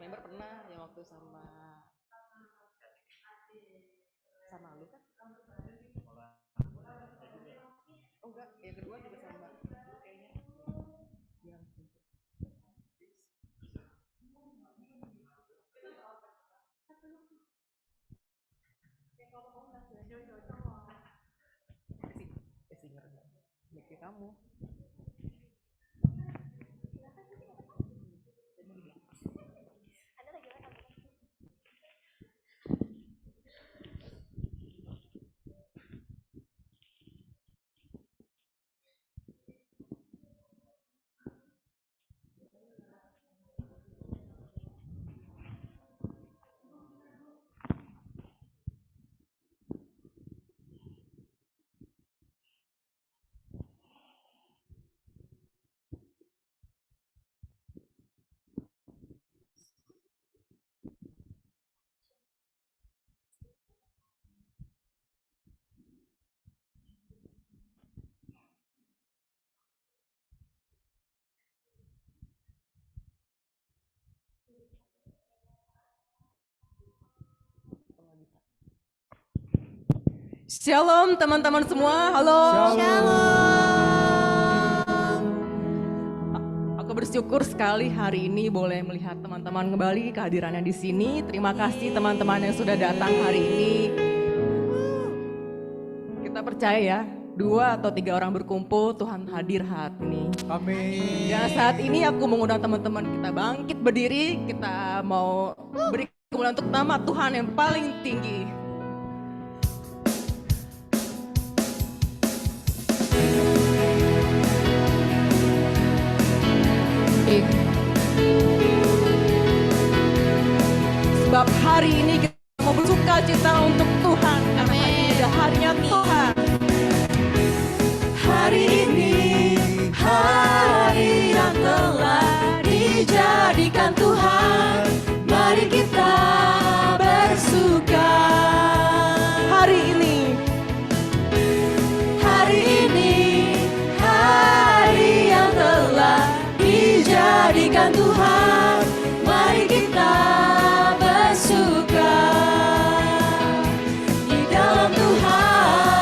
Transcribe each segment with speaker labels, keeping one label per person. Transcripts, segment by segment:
Speaker 1: Ember pernah yang waktu sama lu kan? Oh enggak, yang kedua juga sama kayaknya. Yang singer mikir kamu.
Speaker 2: Shalom teman-teman semua, halo.
Speaker 3: Shalom.
Speaker 2: Aku bersyukur sekali hari ini boleh melihat teman-teman kembali kehadirannya di sini. Terima kasih teman-teman yang sudah datang hari ini. Kita percaya ya, 2 atau 3 orang berkumpul, Tuhan hadir hari ini.
Speaker 3: Amin.
Speaker 2: Dan saat ini aku mengundang teman-teman kita bangkit berdiri, kita mau beri kemuliaan untuk nama Tuhan yang paling tinggi. Sebab hari ini kita mau bersuka cita untuk Tuhan, karena hari ini adalah harinya Tuhan. Hari ini hari yang telah dijadikan Tuhan, mari kita bersuka. Hari ini hari yang telah dijadikan Tuhan, mari kita bersuka di dalam Tuhan,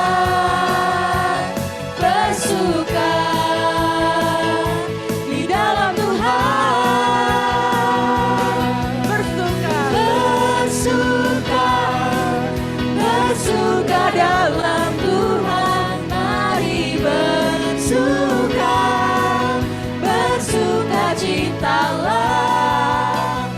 Speaker 2: bersuka di dalam Tuhan, bersuka dalam Tuhan, mari bersuka citalah,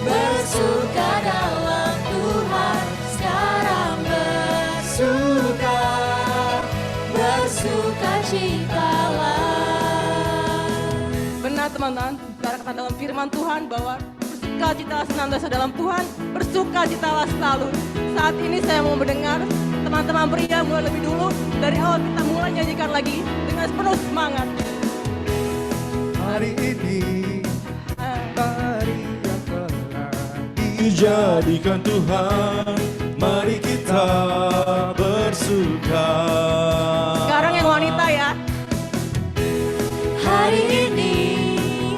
Speaker 2: bersuka dalam Tuhan, sekarang bersuka citalah. Benar teman-teman, kita kata dalam firman Tuhan bahwa bersuka citalah senantiasa dalam Tuhan, bersuka citalah selalu. Saat ini saya mau mendengar teman-teman pria mulai lebih dulu, dari awal kita mulai nyanyikan lagi dengan penuh semangat.
Speaker 3: Hari ini hari yang telah dijadikan Tuhan, mari kita bersuka.
Speaker 2: Sekarang yang wanita ya.
Speaker 4: Hari ini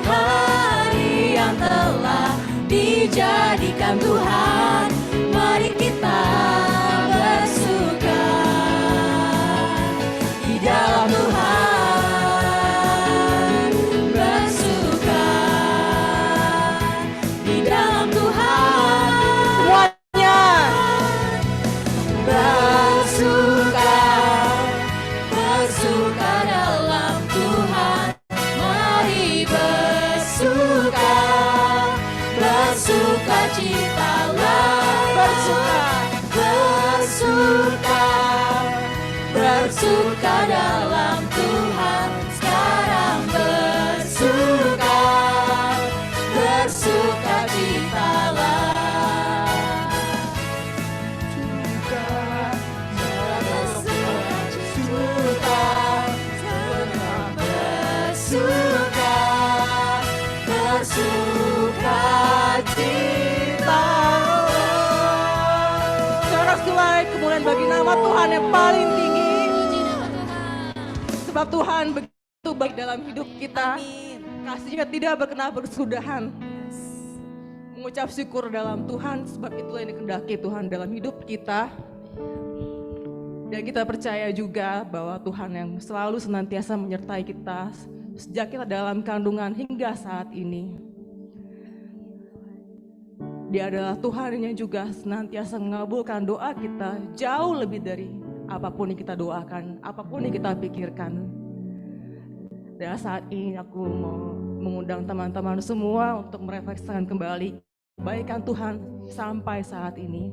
Speaker 4: hari yang telah dijadikan Tuhan, mari kita bersuka di dalam Tuhan, bersuka di dalam Tuhan,
Speaker 2: Semuanya
Speaker 4: bersuka dalam Tuhan, mari bersuka citalah, bersuka dalam Tuhan, sekarang bersuka citalah. Bersuka cita.
Speaker 2: sorak-sorai kemuliaan bagi nama Tuhan yang paling tinggi. Sebab Tuhan begitu baik dalam hidup kita. Kasih-Nya tidak berkenan berkesudahan. Mengucap syukur dalam Tuhan, sebab itulah yang dikehendaki Tuhan dalam hidup kita. Dan kita percaya juga bahwa Tuhan yang selalu senantiasa menyertai kita sejak kita dalam kandungan hingga saat ini. Dia adalah Tuhan yang juga senantiasa mengabulkan doa kita jauh lebih dari apapun yang kita doakan, apapun yang kita pikirkan. Dan saat ini aku mau mengundang teman-teman semua untuk merefleksikan kembali kebaikan Tuhan sampai saat ini.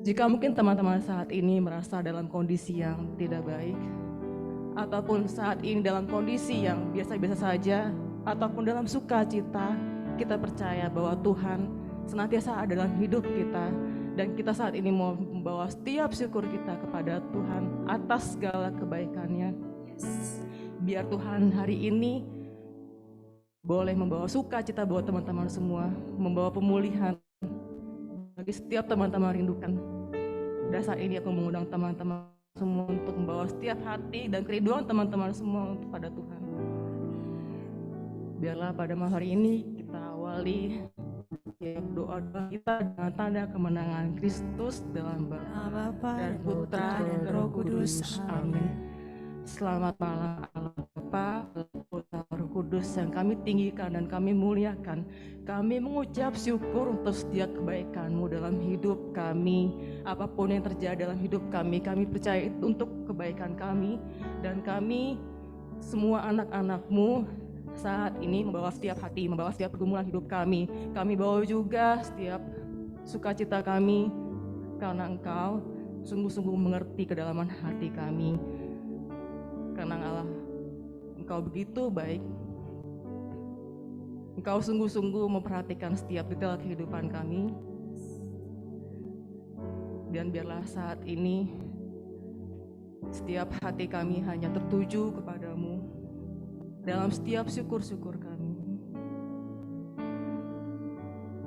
Speaker 2: Jika mungkin teman-teman saat ini merasa dalam kondisi yang tidak baik, ataupun saat ini dalam kondisi yang biasa-biasa saja, ataupun dalam sukacita, kita percaya bahwa Tuhan senantiasa ada dalam hidup kita. Dan kita saat ini mau membawa setiap syukur kita kepada Tuhan atas segala kebaikannya. Biar Tuhan hari ini boleh membawa sukacita buat teman-teman semua, membawa pemulihan bagi setiap teman-teman rindukan. Dan saat ini aku mengundang teman-teman semua untuk membawa setiap hati dan kerinduan teman-teman semua kepada Tuhan. Biarlah pada malam hari ini kita awali doa-doa kita dengan tanda kemenangan Kristus dalam Bapa dan Putra dan Roh Kudus. Amin. Selamat malam Allah Bapa, Putra, Roh Kudus yang kami tinggikan dan kami muliakan. Kami mengucap syukur untuk setiap kebaikan-Mu dalam hidup kami. Apapun yang terjadi dalam hidup kami percaya itu untuk kebaikan kami. Dan kami semua anak-anak-Mu saat ini membawa setiap hati, membawa setiap pergumulan hidup kami. Kami bawa juga setiap sukacita kami karena Engkau sungguh-sungguh mengerti kedalaman hati kami. Karena Allah, Engkau begitu baik. Engkau sungguh-sungguh memperhatikan setiap detail kehidupan kami. Dan biarlah saat ini setiap hati kami hanya tertuju kepadamu dalam setiap syukur-syukur kami.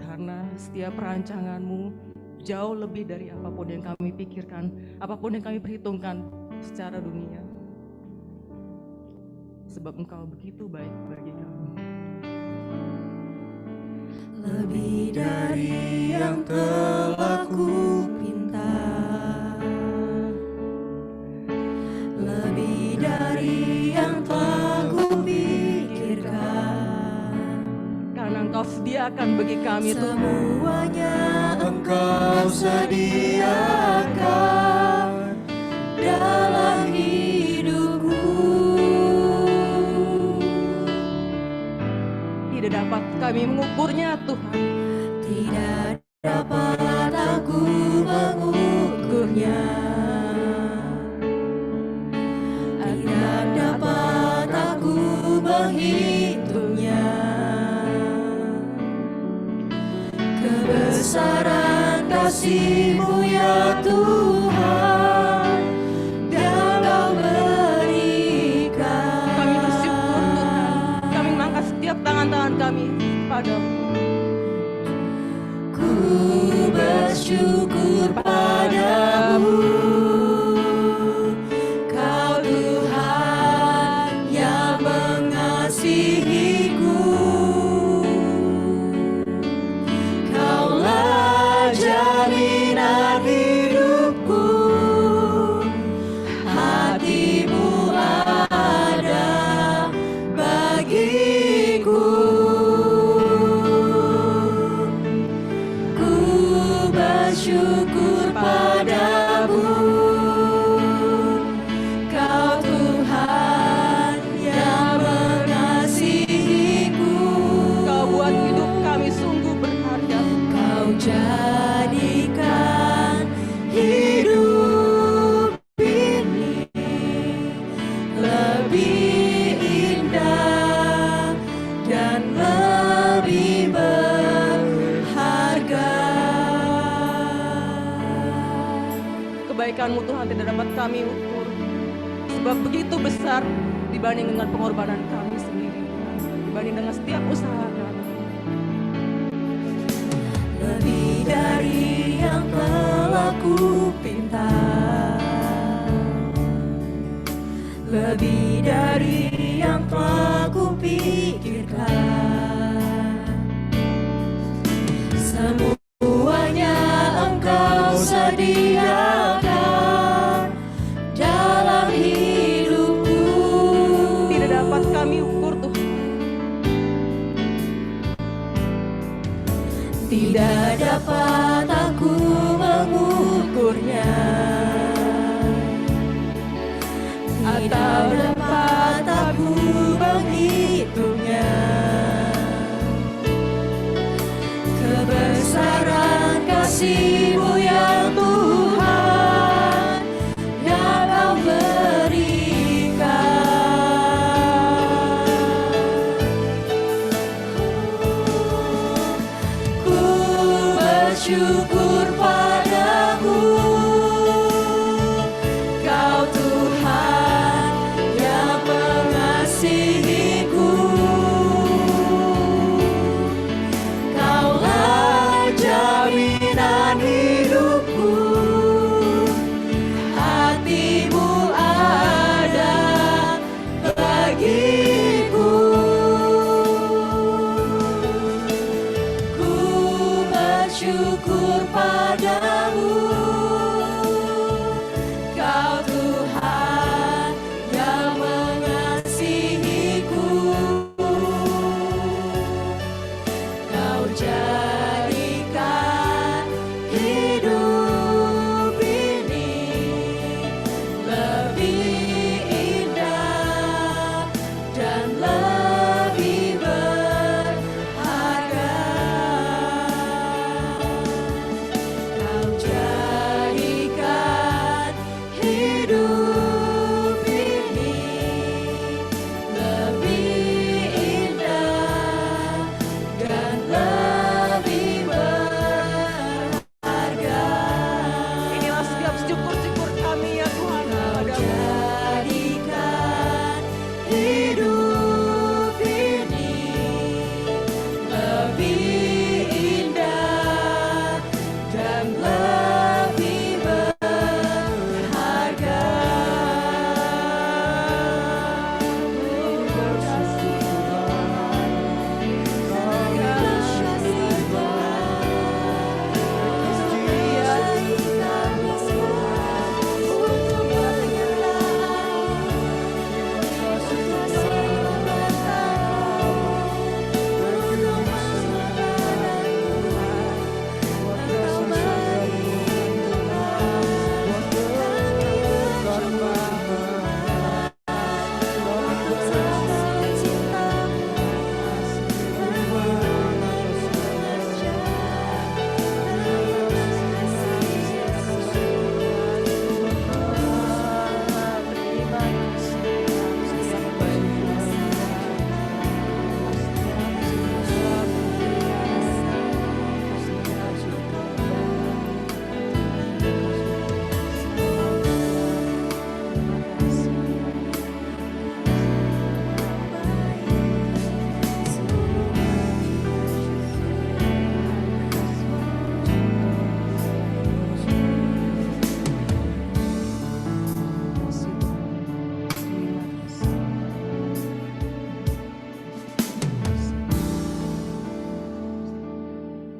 Speaker 2: Karena setiap rancangan-Mu jauh lebih dari apapun yang kami pikirkan, apapun yang kami perhitungkan secara dunia. Sebab Engkau begitu baik bagi kami.
Speaker 4: Lebih dari yang telah ku pinta, lebih dari yang telah ku pikirkan.
Speaker 2: Karena Engkau sediakan bagi kami Tuhan.
Speaker 4: Semuanya Engkau sediakan dalam hidupku.
Speaker 2: Tidak dapat kami mengukurnya Tuhan.
Speaker 4: Tidak dapat aku mengukurnya. Tidak dapat aku menghitungnya. Kebesaran kasih-Mu ya Tuhan dalam berikan.
Speaker 2: Kami bersyukur Tuhan. Kami mengangkat setiap tangan-tangan kami padamu.
Speaker 4: Ku bersyukur padamu, Kau Tuhan yang mengasihiku. Kaulah jaminan hidupku, hati-Mu ada bagiku. Ku bersyukur padamu, Kau Tuhan yang mengasihiku.
Speaker 2: Kau buat hidup kami sungguh berharga.
Speaker 4: Kau jadikan hidup ini lebih indah dan lebih berharga.
Speaker 2: Kebaikan-Mu Tuhan tidak dapat kami ukur. Sebab begitu besar dibanding dengan pengorbanan kami sendiri, dibanding dengan setiap usaha kami.
Speaker 4: Lebih dari yang telah ku pinta, lebih dari yang telah ku pikirkan. Semuanya Engkau sediakan dalam hidupku.
Speaker 2: Tidak dapat kami ukur Tuhan.
Speaker 4: Tidak dapat aku mengukurnya, atau dapat aku menghitungnya. Kebesaran kasih-Mu ya Tuhan, yang Kau berikan. Ku bersyukur padamu, Kau Tuhan yang mengasihiku. Kaulah jaminan hidupku, hati-Mu ada bagiku. Ku bersyukur padamu, Kau Tuhan yang mengasihiku. Kau jadikan hidup ini lebih indah dan lebih berharga. Kau jadikan hidup ini lebih indah dan lebih berharga.
Speaker 2: Inilah setiap syukur-syukur kami ya Tuhan
Speaker 4: Kau
Speaker 2: kepadamu.
Speaker 4: jadikan hidup ini lebih indah dan lebih berharga.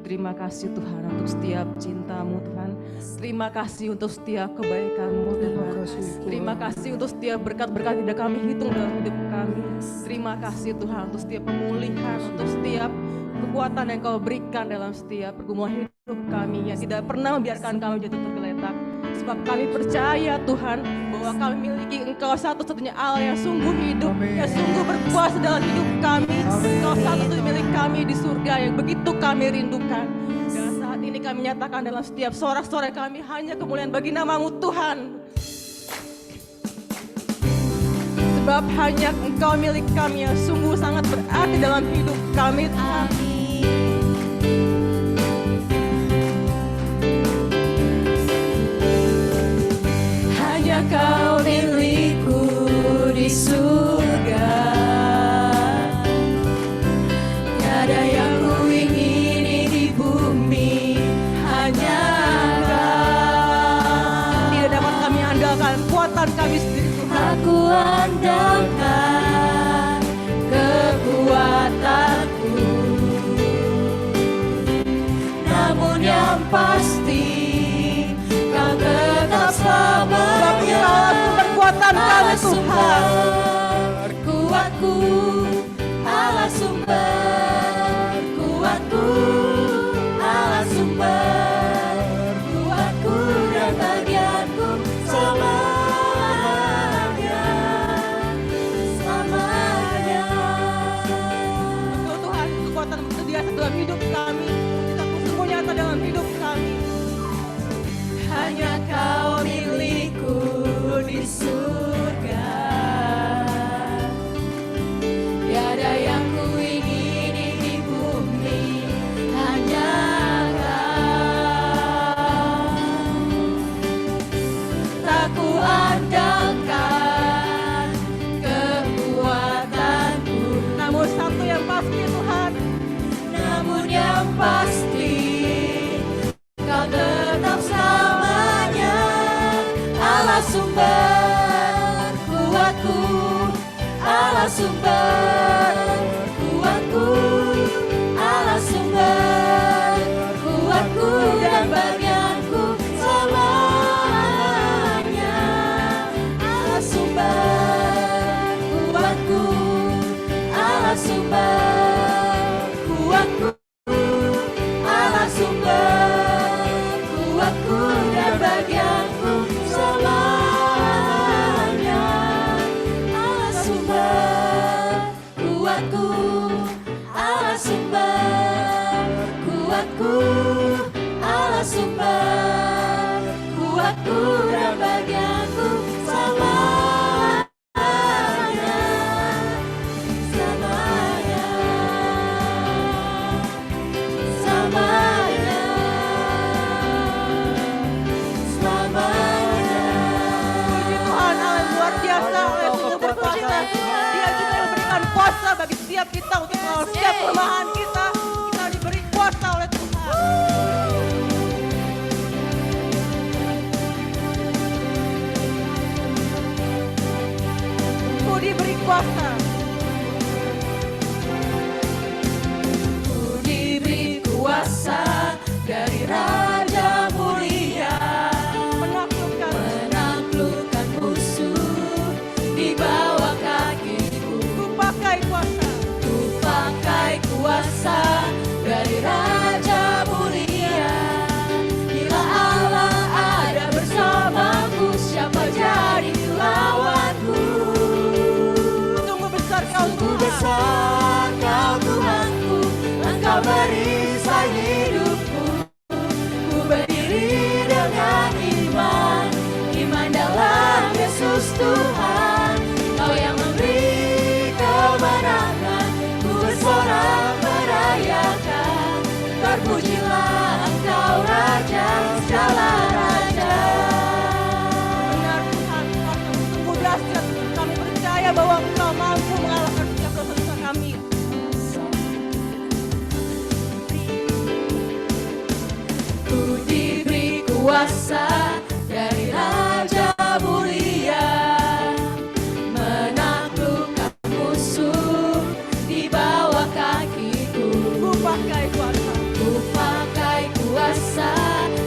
Speaker 2: Terima kasih Tuhan untuk setiap cinta-Mu Tuhan. Terima kasih untuk setiap kebaikan-Mu Tuhan. Terima kasih untuk setiap berkat-berkat yang tidak kami hitung dalam hidup kami. Terima kasih Tuhan untuk setiap pemulihan, untuk setiap kekuatan yang Kau berikan dalam setiap pergumulan hidup kami yang tidak pernah membiarkan kami jatuh tergeletak. Sebab kami percaya Tuhan bahwa kami memiliki Engkau satu-satunya Allah yang sungguh hidup, yang sungguh berkuasa dalam hidup kami. Engkau satu-satunya milik kami di surga yang begitu kami rindukan. Dan saat ini kami nyatakan dalam setiap sorak-sorai kami hanya kemuliaan bagi nama-Mu Tuhan. Sebab hanya Engkau milik kami yang sungguh sangat berarti dalam hidup kami Tuhan.
Speaker 4: Hanya Kau milikku di surga, tiada yang ku ingini di bumi, hanya Kau.
Speaker 2: Tidak dapat kami andalkan kekuatan kami sendiri Tuhan.
Speaker 4: Aku andalkan Allah sumber kuatku, Allah sumber kuatku, Allah sumber kuatku dan bagianku selamanya, selamanya.
Speaker 2: Betul Tuhan, kekuatan bersedia dalam hidup kami. Kita sungguh nyata dalam hidup kami.
Speaker 4: Hanya Kau milikku di surga. Tiada yang kuingini di bumi, hanya Kau. Tak kuandalkan kekuatanku,
Speaker 2: Namun satu yang pasti Tuhan,
Speaker 4: namun yang pasti Kau tetap selamanya. Allah sumber kuatku, Allah sumber kuatku, Allah sumber kuatku dan bagianku selamanya. Allah sumber kuatku, Allah sumber kuatku, Allah sumber kuatku dan bagianku selamanya. Allah sumber kuatku, Allah sumber kuatku, Allah sumber kuatku dan bagianku selamanya, selamanya, selamanya, selamanya.
Speaker 2: puji Tuhan Allah yang luar biasa, Allah yang sungguh berkuasa. Dia juga yang memberikan kuasa bagi setiap kita untuk melawan setiap kelemahan kita. Kita diberi kuasa oleh Tuhan. Ku diberi kuasa.
Speaker 4: Ku diberi kuasa dari Raja Mulia, menaklukkan musuh di bawah kakiku.
Speaker 2: Ku pakai kuasa.
Speaker 4: Ku pakai kuasa dari Raja Mulia. Bila Allah ada bersamaku, siapa jadi lawanku?
Speaker 2: Sungguh besar Kau
Speaker 4: Sungguh
Speaker 2: Tuhan.
Speaker 4: besar Kau Tuhanku, Engkau merisai hidupku. Ku berdiri dengan iman, iman dalam Yesus Tuhan. Kau yang memberi kemenangan, ku bersorak merayakan. Terpujilah Engkau Raja segala raja.
Speaker 2: Benar Tuhan, kuasa-Mu sungguh dahsyat. Kami percaya bahwa Engkau mampu mengalahkan setiap dosa-dosa kami.
Speaker 4: Ku diberi kuasa dari Raja Mulia, menaklukkan musuh di bawah kakiku.
Speaker 2: Ku pakai kuasa.
Speaker 4: Ku pakai kuasa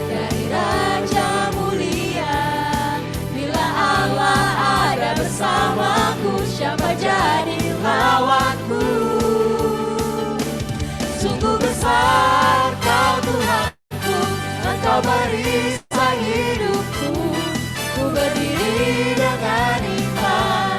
Speaker 4: dari Raja Mulia. Bila Allah ada bersamaku, siapa jadi lawanku? Sungguh besar Kau Tuhanku, Engkau merisai hidupku. Ku berdiri dengan iman,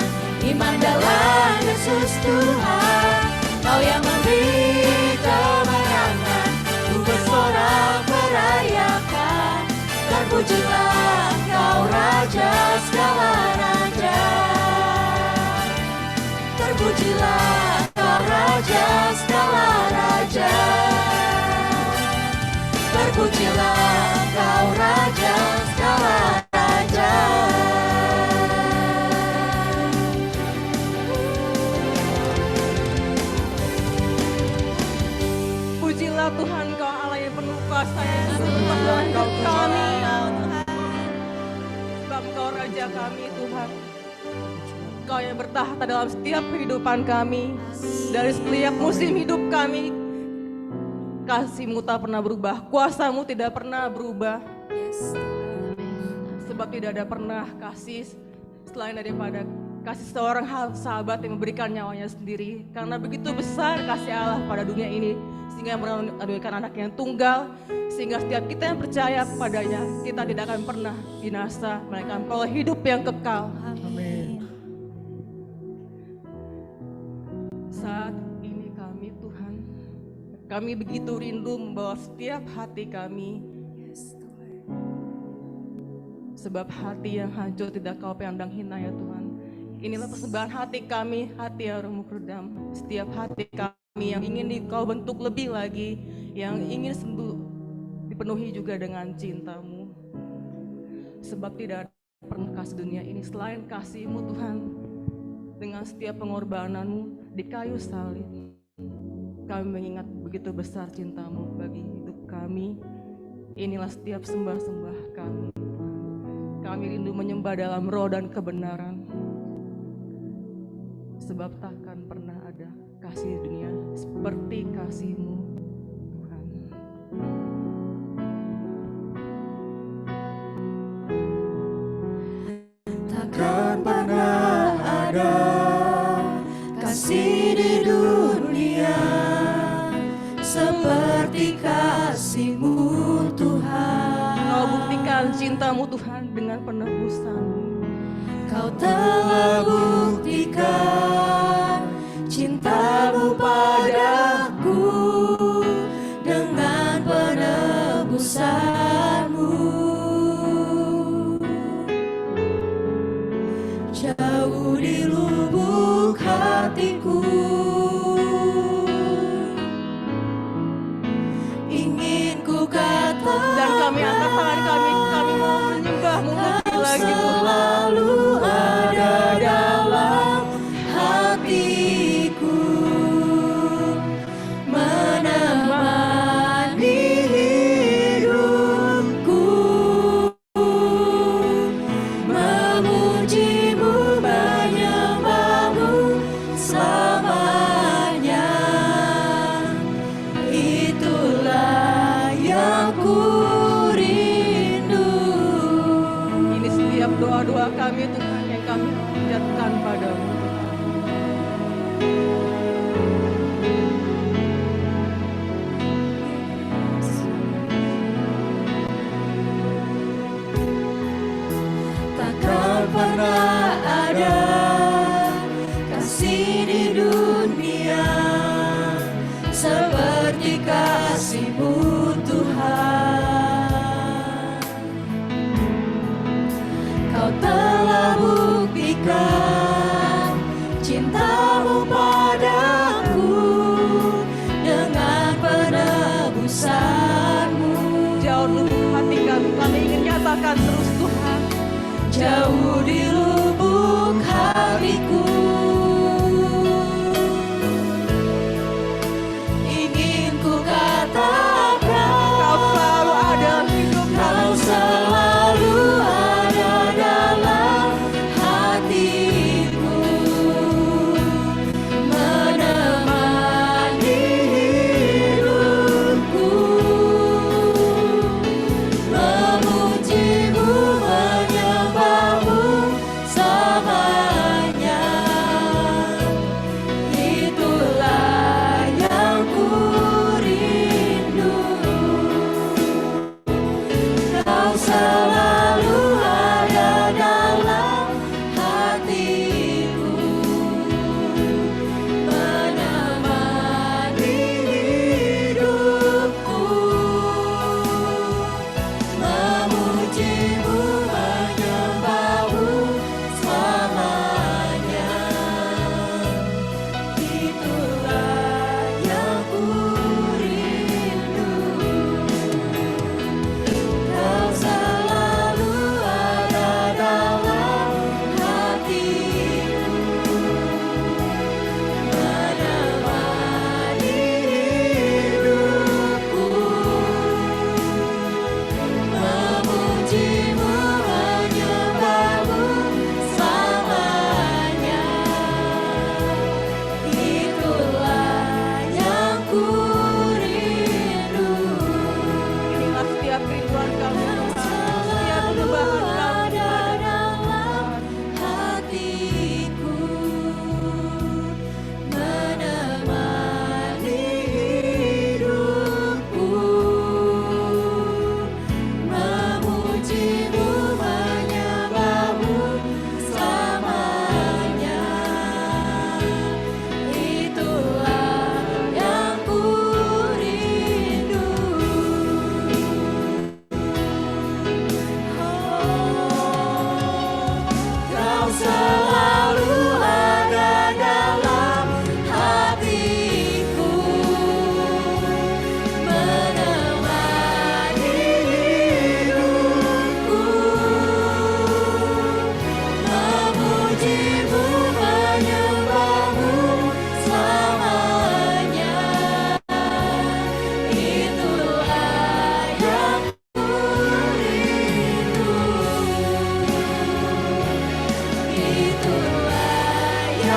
Speaker 4: iman dalam Yesus Tuhan. Kau yang memberi kemenangan, ku bersorak merayakan. Terpujilah Kau Raja segala raja. Terpujilah Kau Raja segala raja. Terpujilah Kau Raja segala raja.
Speaker 2: Pujilah Tuhan Kau Allah yang penuh kuasa yang berkuasa dalam hidup kami. Sebab Engkau Raja kami Tuhan. Kau yang bertahta dalam setiap kehidupan kami. Dari setiap musim hidup kami. Kasih-Mu tak pernah berubah. Kuasa-Mu tidak pernah berubah. Sebab tidak ada pernah kasih selain daripada kasih seorang sahabat yang memberikan nyawanya sendiri. Karena begitu besar kasih Allah pada dunia ini, sehingga menganugerahkan anak yang tunggal, sehingga setiap kita yang percaya kepadanya, kita tidak akan pernah binasa, melainkan peroleh hidup yang kekal.
Speaker 3: Amin.
Speaker 2: Saat ini kami Tuhan, kami begitu rindu membawa setiap hati kami, sebab hati yang hancur tidak Kau pandang hina ya Tuhan. Inilah persembahan hati kami, hati yang remuk redam. Setiap hati kami yang ingin Kau bentuk lebih lagi, yang ingin dipenuhi juga dengan cinta-Mu. Sebab tidak ada pernah kasih dunia ini selain kasih-Mu Tuhan. Dengan setiap pengorbanan-Mu di kayu salib, kami mengingat begitu besar cinta-Mu bagi hidup kami. Inilah setiap sembah-sembah kami. Kami rindu menyembah dalam roh dan kebenaran. Sebab takkan pernah ada kasih di dunia seperti kasih-Mu Tuhan.
Speaker 4: Takkan pernah ada kasih di dunia seperti kasih-Mu Tuhan.
Speaker 2: Kau buktikan cinta-Mu Tuhan dengan penebusan-Mu.
Speaker 4: Kau telah buktikan cinta-Mu padaku dengan penebusan-Mu. Jauh di lubuk hatiku ingin ku katakan,
Speaker 2: Dan kami angkat tangan kami mau menyembah-Mu lebih lagi Tuhan.
Speaker 4: selalu ada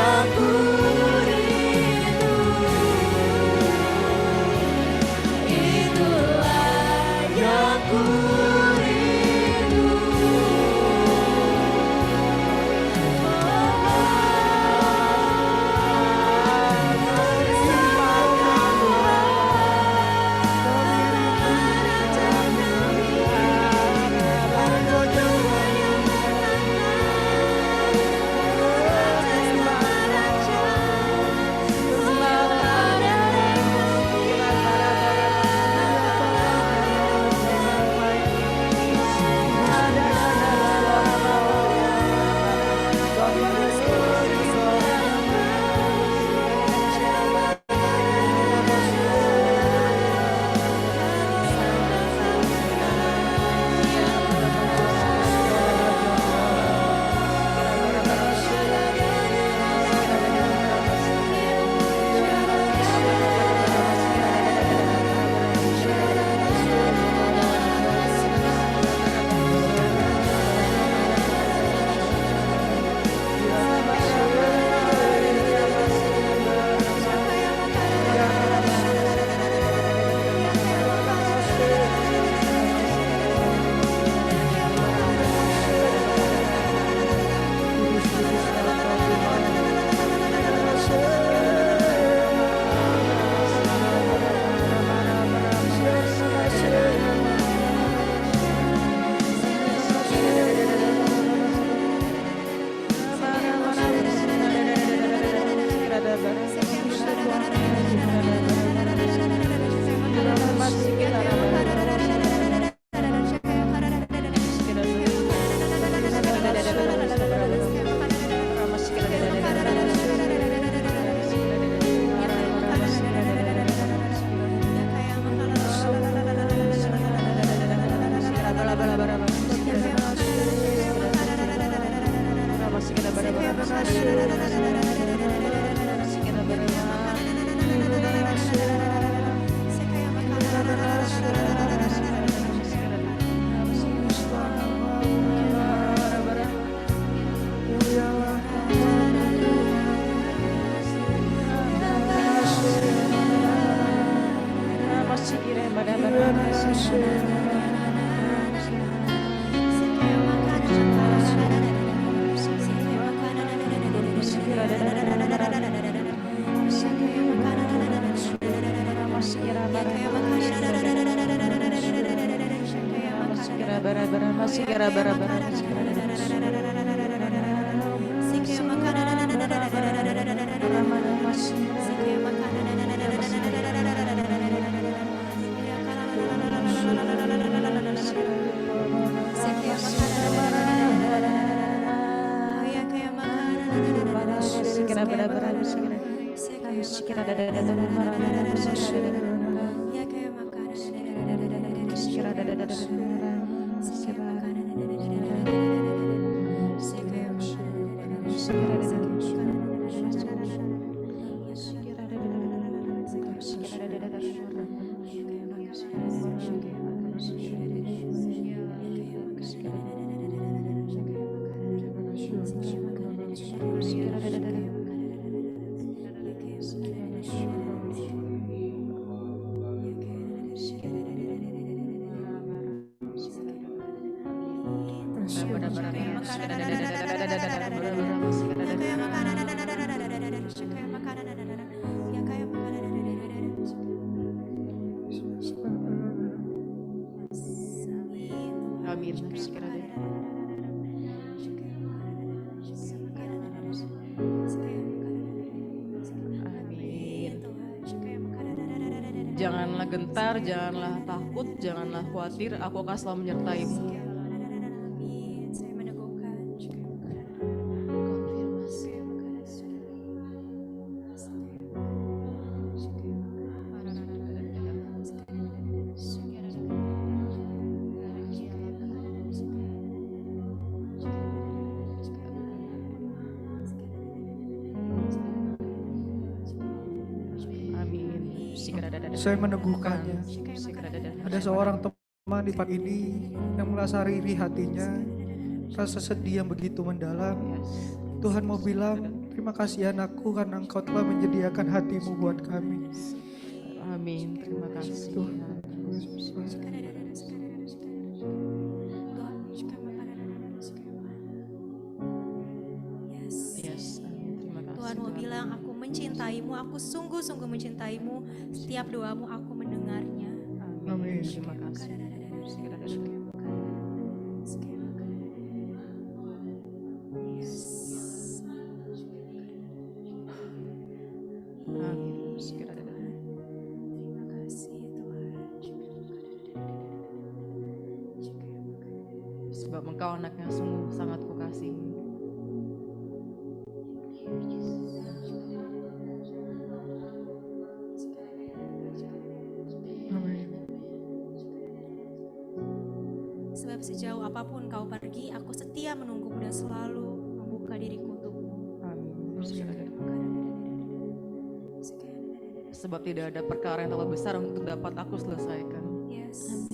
Speaker 4: yang ku rindu, itulah yang ku rindu.
Speaker 2: Janganlah gentar, janganlah takut, janganlah khawatir, aku akan selalu menyertaimu.
Speaker 3: Saya meneguhkannya. Ada seorang teman di pagi ini yang merasa riri hatinya, rasa sedih yang begitu mendalam. Tuhan mau bilang, Terima kasih anakku karena engkau telah menyediakan hatimu buat kami.
Speaker 2: Amin. Terima kasih.
Speaker 3: Tuhan.
Speaker 2: Yes. Amin. Terima kasih.
Speaker 4: Tuhan mau bilang, aku mencintaimu, aku sungguh-sungguh mencintaimu. Setiap doamu aku mendengarnya.
Speaker 3: Amin.
Speaker 2: Terima kasih. Amin.
Speaker 4: Terima kasih Tuhan.
Speaker 2: Sebab engkau anak yang sungguh sangat kukasihi.
Speaker 3: Amin.
Speaker 4: Sebab sejauh apapun kau pergi, aku setia menunggumu dan selalu membuka diriku untukmu.
Speaker 2: Sebab tidak ada perkara yang terlalu besar untuk dapat aku selesaikan.
Speaker 4: Yes.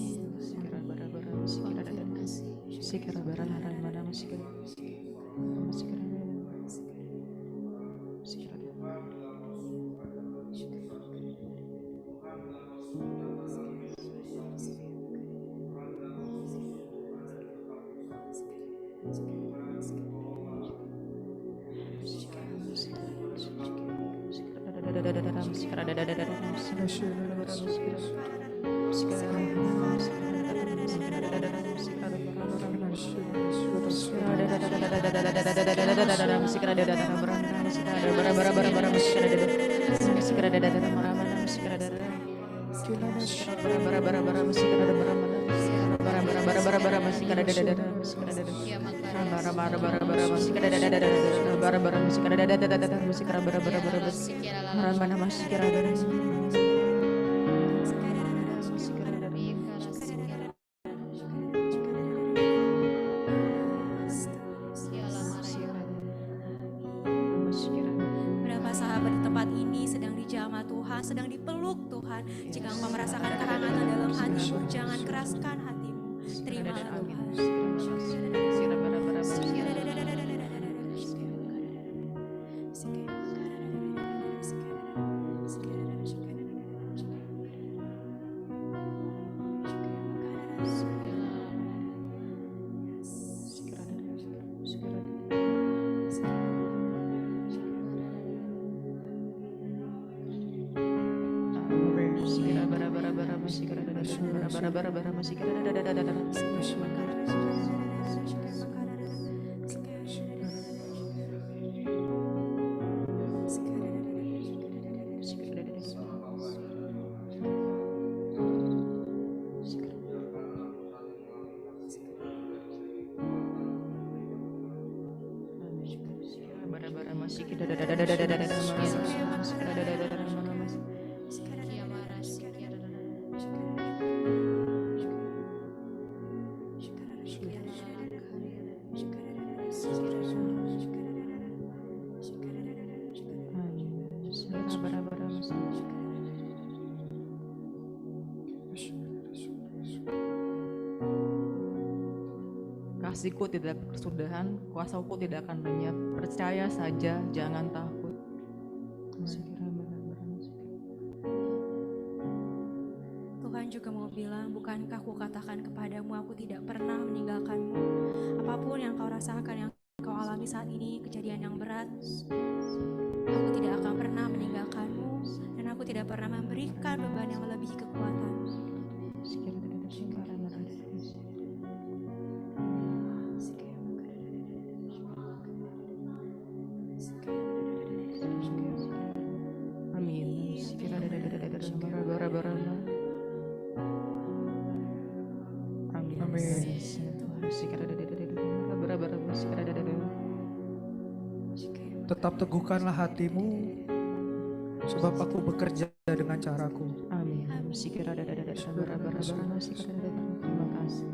Speaker 4: Berapa sahabat di tempat ini sedang dijamah Tuhan, sedang dipeluk Tuhan. Jika engkau merasakan kehangatan dalam hatimu, jangan keraskan hatimu. Terimalah Tuhan.
Speaker 2: Kasihku tidak berkesudahan, kuasaku tidak akan lenyap. Percaya saja, jangan takut.
Speaker 4: Tuhan juga mau bilang, bukankah aku katakan kepadamu, aku tidak pernah meninggalkanmu. Apapun yang kau rasakan, yang kau alami saat ini, kejadian yang berat, aku tidak akan pernah meninggalkanmu, dan aku tidak pernah memberikan beban yang melebihi kekuatanmu.
Speaker 2: Amin.
Speaker 3: Tetap teguhkanlah hatimu, sebab aku bekerja dengan caraku.
Speaker 2: Amin. Terima kasih.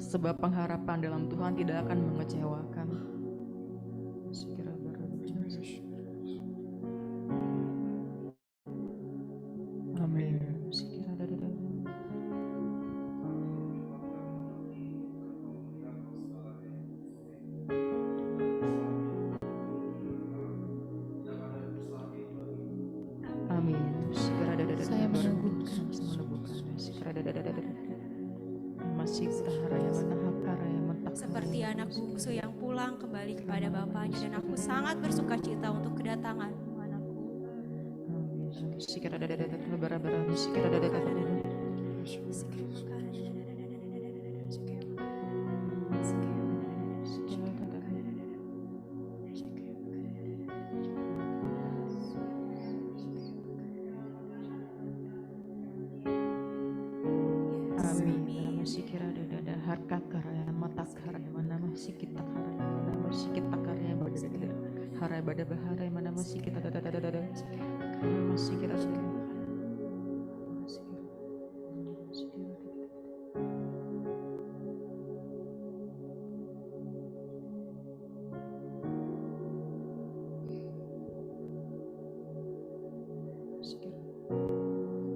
Speaker 2: Sebab pengharapan dalam Tuhan tidak akan mengecewakan. Amin.
Speaker 4: Seperti anak bungsu yang pulang kembali kepada bapaknya, dan aku sangat bersuka cita untuk kedatanganmu, anakku.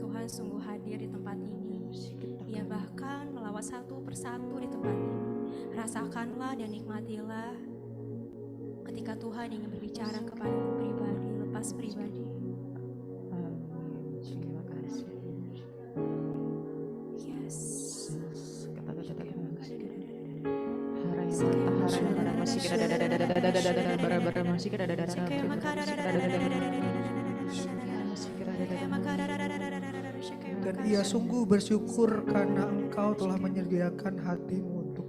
Speaker 4: Tuhan sungguh hadir di tempat ini. Ia bahkan melawat satu persatu di tempat ini. Rasakanlah dan nikmatilah ketika Tuhan ingin berbicara kepadamu pribadi, lepas pribadi. Yes.
Speaker 3: Dan ia sungguh bersyukur karena engkau telah menyediakan hatimu untuk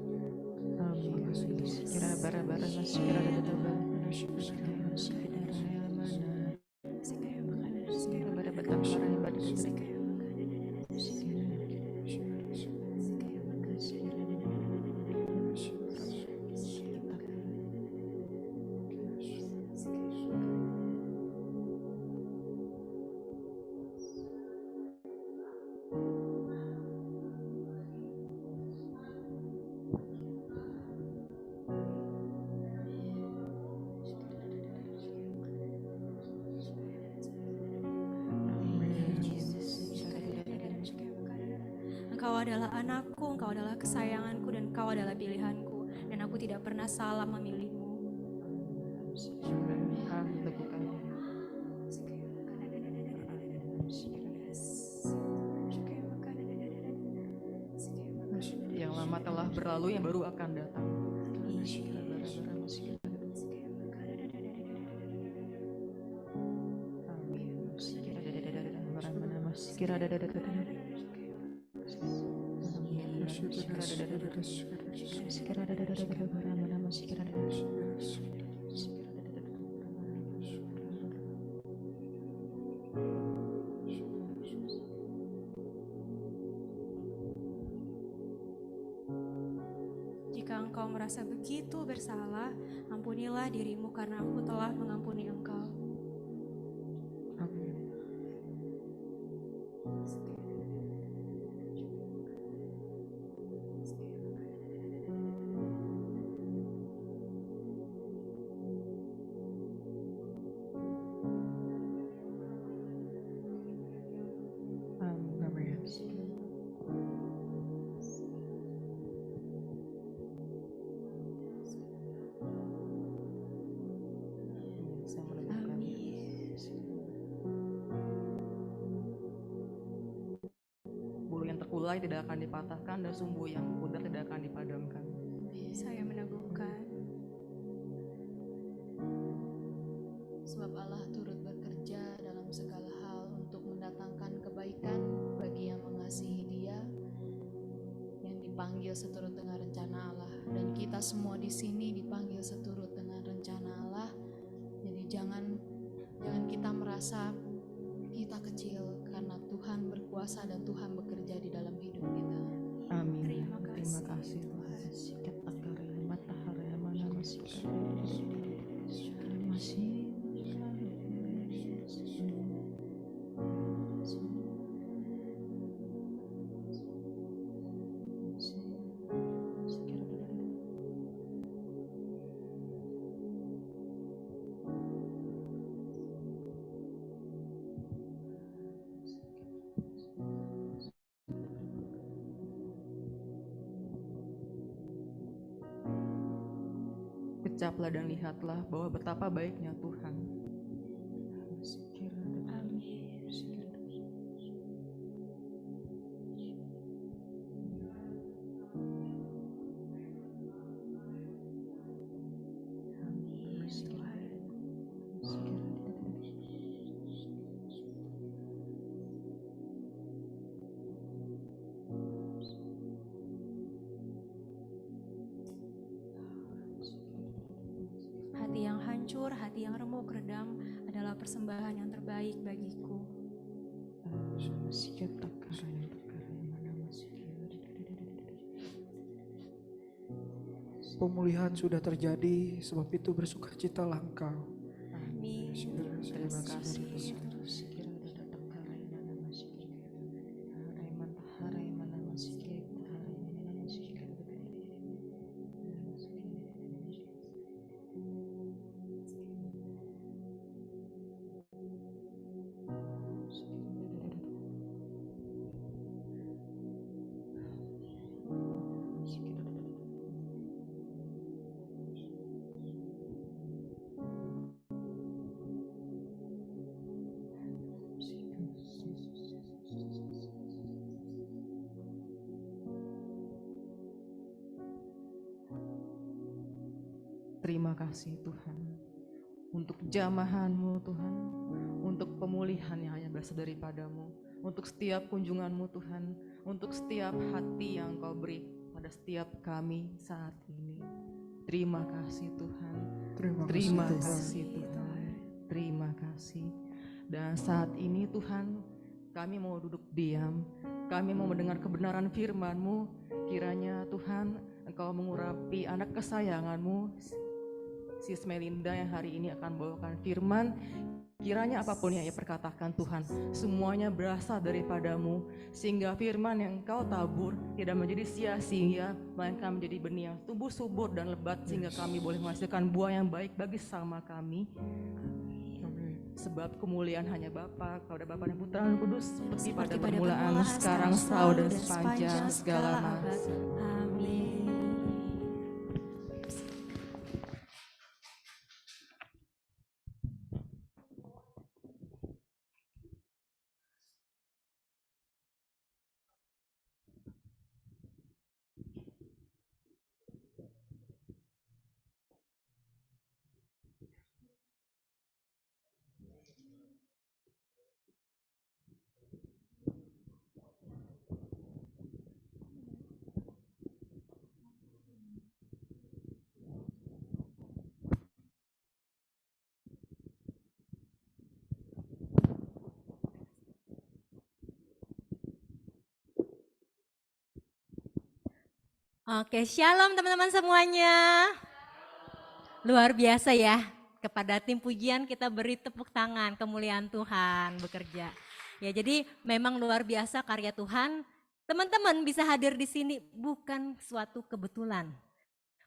Speaker 4: Engkau adalah anakku, engkau adalah kesayanganku, dan engkau adalah pilihanku, dan aku tidak pernah salah memilihmu.
Speaker 2: Yang lama telah berlalu, yang baru akan datang.
Speaker 4: Jika engkau merasa begitu bersalah, ampunilah dirimu karena aku telah mengampuni engkau.
Speaker 2: Bulu yang terkulai tidak akan dipatahkan, dan sumbu yang pudar tidak akan dipadamkan.
Speaker 4: Saya meneguhkan.
Speaker 1: Sebab Allah turut bekerja dalam segala hal untuk mendatangkan kebaikan bagi yang mengasihi Dia, yang dipanggil seturut dengan rencana Allah. Dan kita semua di sini dipanggil seturut dengan rencana Allah. Jadi jangan kita merasa kita kecil, karena Tuhan berkuasa dan Tuhan bekerja di dalam hidup kita.
Speaker 2: Amin.
Speaker 4: Terima kasih.
Speaker 2: Terima kasih Tuhan. Ucaplah dan lihatlah bahwa betapa baiknya Tuhan.
Speaker 4: hancur, hati yang remuk, redam adalah persembahan yang terbaik bagiku.
Speaker 3: Pemulihan sudah terjadi, sebab itu bersukacitalah engkau.
Speaker 4: Amin.
Speaker 2: Terima kasih. Terima kasih Tuhan untuk jamahan-Mu Tuhan, untuk pemulihan yang hanya berasal daripadamu, untuk setiap kunjungan-Mu Tuhan, untuk setiap hati yang Kau beri pada setiap kami saat ini. Terima kasih Tuhan, terima kasih Tuhan, terima kasih. Dan saat ini Tuhan, kami mau duduk diam, kami mau mendengar kebenaran firman-Mu. Kiranya Tuhan, Engkau mengurapi anak kesayangan-Mu, Sis Melinda yang hari ini akan membawakan firman. Kiranya apapun yang ia perkatakan Tuhan, semuanya berasal daripadamu, sehingga firman yang Engkau tabur tidak menjadi sia-sia, melainkan menjadi benih yang tumbuh subur dan lebat, sehingga kami boleh menghasilkan buah yang baik bagi sesama kami. Sebab kemuliaan hanya Bapa, kepada Bapa dan Putra dan Kudus, seperti pada permulaan, sekarang, selalu, dan sepanjang segala masa.
Speaker 4: Amin. Oke, shalom teman-teman semuanya. Luar biasa ya, kepada tim pujian kita beri tepuk tangan, kemuliaan Tuhan bekerja. Ya, jadi memang luar biasa karya Tuhan. Teman-teman bisa hadir di sini bukan suatu kebetulan.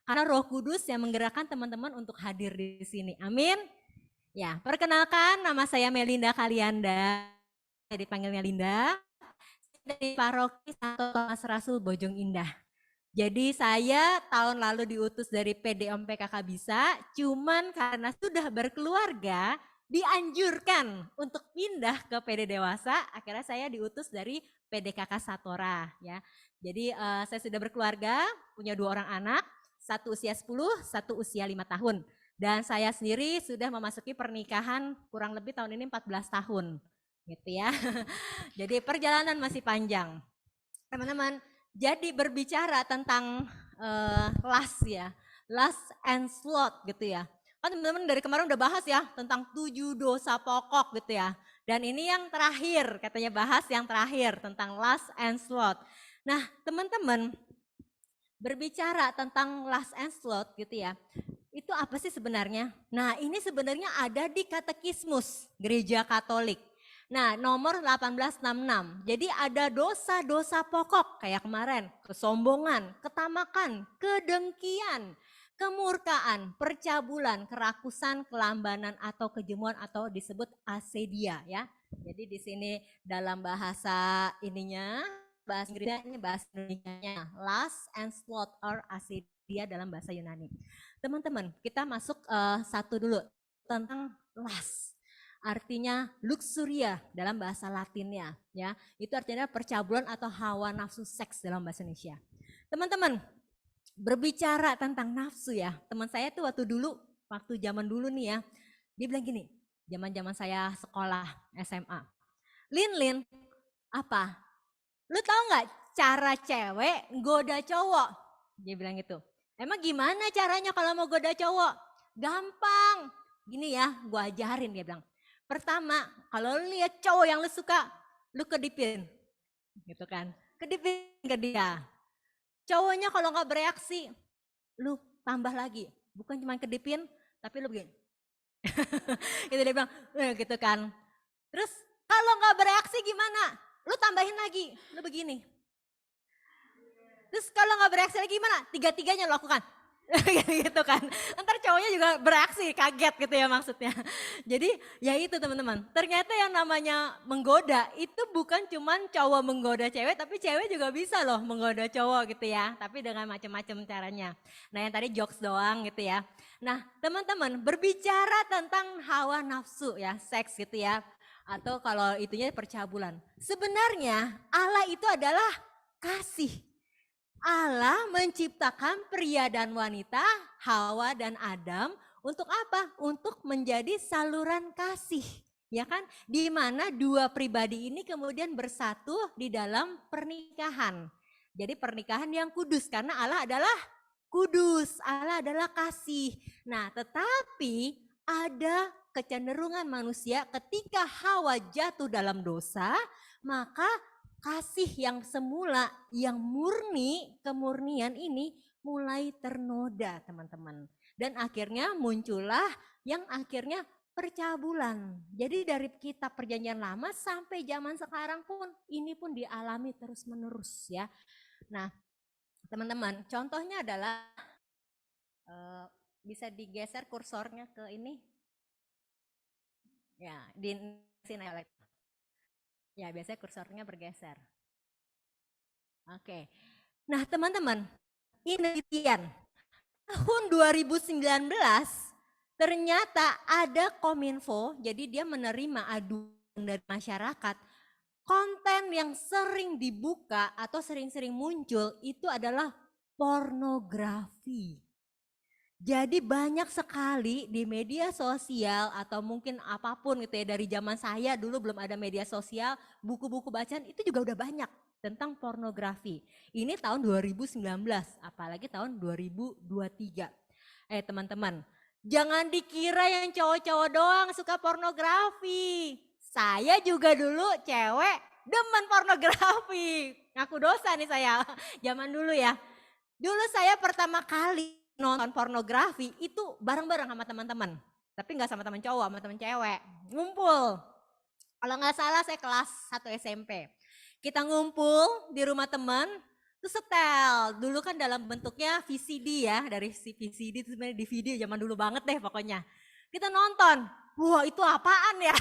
Speaker 4: Karena Roh Kudus yang menggerakkan teman-teman untuk hadir di sini. Amin. Ya, perkenalkan nama saya Melinda Kalianda. Saya dipanggilnya Linda. Dari Paroki Santo Thomas Rasul Bojong Indah. Jadi saya tahun lalu diutus dari PDOM PKK Bisa, cuman karena sudah berkeluarga dianjurkan untuk pindah ke PD Dewasa, akhirnya saya diutus dari PDKK Satora ya. Jadi saya sudah berkeluarga, punya 2 orang anak, satu usia 10, satu usia 5 tahun. Dan saya sendiri sudah memasuki pernikahan kurang lebih tahun ini 14 tahun gitu ya. Jadi perjalanan masih panjang. Teman-teman, jadi berbicara tentang lust ya, lust and sloth gitu ya. Kan teman-teman dari kemarin udah bahas ya tentang 7 dosa pokok gitu ya. Dan ini yang terakhir, katanya bahas yang terakhir tentang lust and sloth. Nah teman-teman, berbicara tentang lust and sloth gitu ya, itu apa sih sebenarnya? Nah ini sebenarnya ada di Katekismus Gereja Katolik. Nah nomor 1866, jadi ada dosa-dosa pokok kayak kemarin, kesombongan, ketamakan, kedengkian, kemurkaan, percabulan, kerakusan, kelambanan atau kejemuan atau disebut asedia ya. Jadi di sini dalam bahasa ininya, bahasa Inggrisnya, bahasa Indonesianya, lust and sloth or asedia dalam bahasa Yunani. Teman-teman, kita masuk satu dulu tentang lust. Artinya luxuria dalam bahasa Latinnya ya. Itu artinya percabulan atau hawa nafsu seks dalam bahasa Indonesia. Teman-teman, berbicara tentang nafsu ya. Teman saya tuh waktu zaman dulu nih ya. Dia bilang gini, zaman-zaman saya sekolah SMA. Lin, apa? Lu tahu nggak cara cewek goda cowok? Dia bilang gitu. Emang gimana caranya kalau mau goda cowok? Gampang.
Speaker 5: Gini ya, gue ajarin, dia bilang. Pertama, kalau lu lihat cowok yang lu suka, lu kedipin. Gitu kan. Kedipin ke dia. Cowoknya kalau nggak bereaksi, lu tambah lagi. Bukan cuma kedipin, tapi lu begini. Itu dia bilang, gitu kan. Terus kalau nggak bereaksi gimana? Lu tambahin lagi, lu begini. Terus kalau nggak bereaksi lagi gimana? Tiga-tiganya lu lakukan. Gitu kan. Ntar cowoknya juga bereaksi, kaget gitu ya maksudnya. Jadi ya itu teman-teman. Ternyata yang namanya menggoda itu bukan cuman cowok menggoda cewek, tapi cewek juga bisa loh menggoda cowok gitu ya. Tapi dengan macam-macam caranya. Nah yang tadi jokes doang gitu ya. Nah teman-teman berbicara tentang hawa nafsu ya, seks gitu ya. Atau kalau itunya percabulan. Sebenarnya Allah itu adalah kasih. Allah menciptakan pria dan wanita, Hawa dan Adam untuk apa? Untuk menjadi saluran kasih. Ya kan? Di mana dua pribadi ini kemudian bersatu di dalam pernikahan. Jadi pernikahan yang kudus karena Allah adalah kudus, Allah adalah kasih. Nah, tetapi ada kecenderungan manusia ketika Hawa jatuh dalam dosa, maka kasih yang semula, yang murni, kemurnian ini mulai ternoda teman-teman. Dan akhirnya muncullah yang akhirnya percabulan. Jadi dari kitab perjanjian lama sampai zaman sekarang pun ini pun dialami terus menerus ya. Nah teman-teman contohnya adalah bisa digeser kursornya ke ini. Ya di sini. Ya biasanya kursornya bergeser. Oke. Nah teman-teman, ini penelitian. Tahun 2019 ternyata ada Kominfo, jadi dia menerima aduan dari masyarakat. Konten yang sering dibuka atau sering-sering muncul itu adalah pornografi. Jadi banyak sekali di media sosial atau mungkin apapun gitu ya, dari zaman saya dulu belum ada media sosial, buku-buku bacaan itu juga udah banyak tentang pornografi. Ini tahun 2019, apalagi tahun 2023. Teman-teman, jangan dikira yang cowok-cowok doang suka pornografi. Saya juga dulu cewek demen pornografi. Ngaku dosa nih saya, zaman dulu ya. Dulu saya pertama kali nonton pornografi itu bareng-bareng sama teman-teman. Tapi gak sama teman cowok, sama teman cewek. Ngumpul. Kalau gak salah saya kelas 1 SMP. Kita ngumpul di rumah teman, terus setel. Dulu kan dalam bentuknya VCD ya, dari VCD itu sebenarnya DVD zaman dulu banget deh pokoknya. Kita nonton, wah itu apaan ya,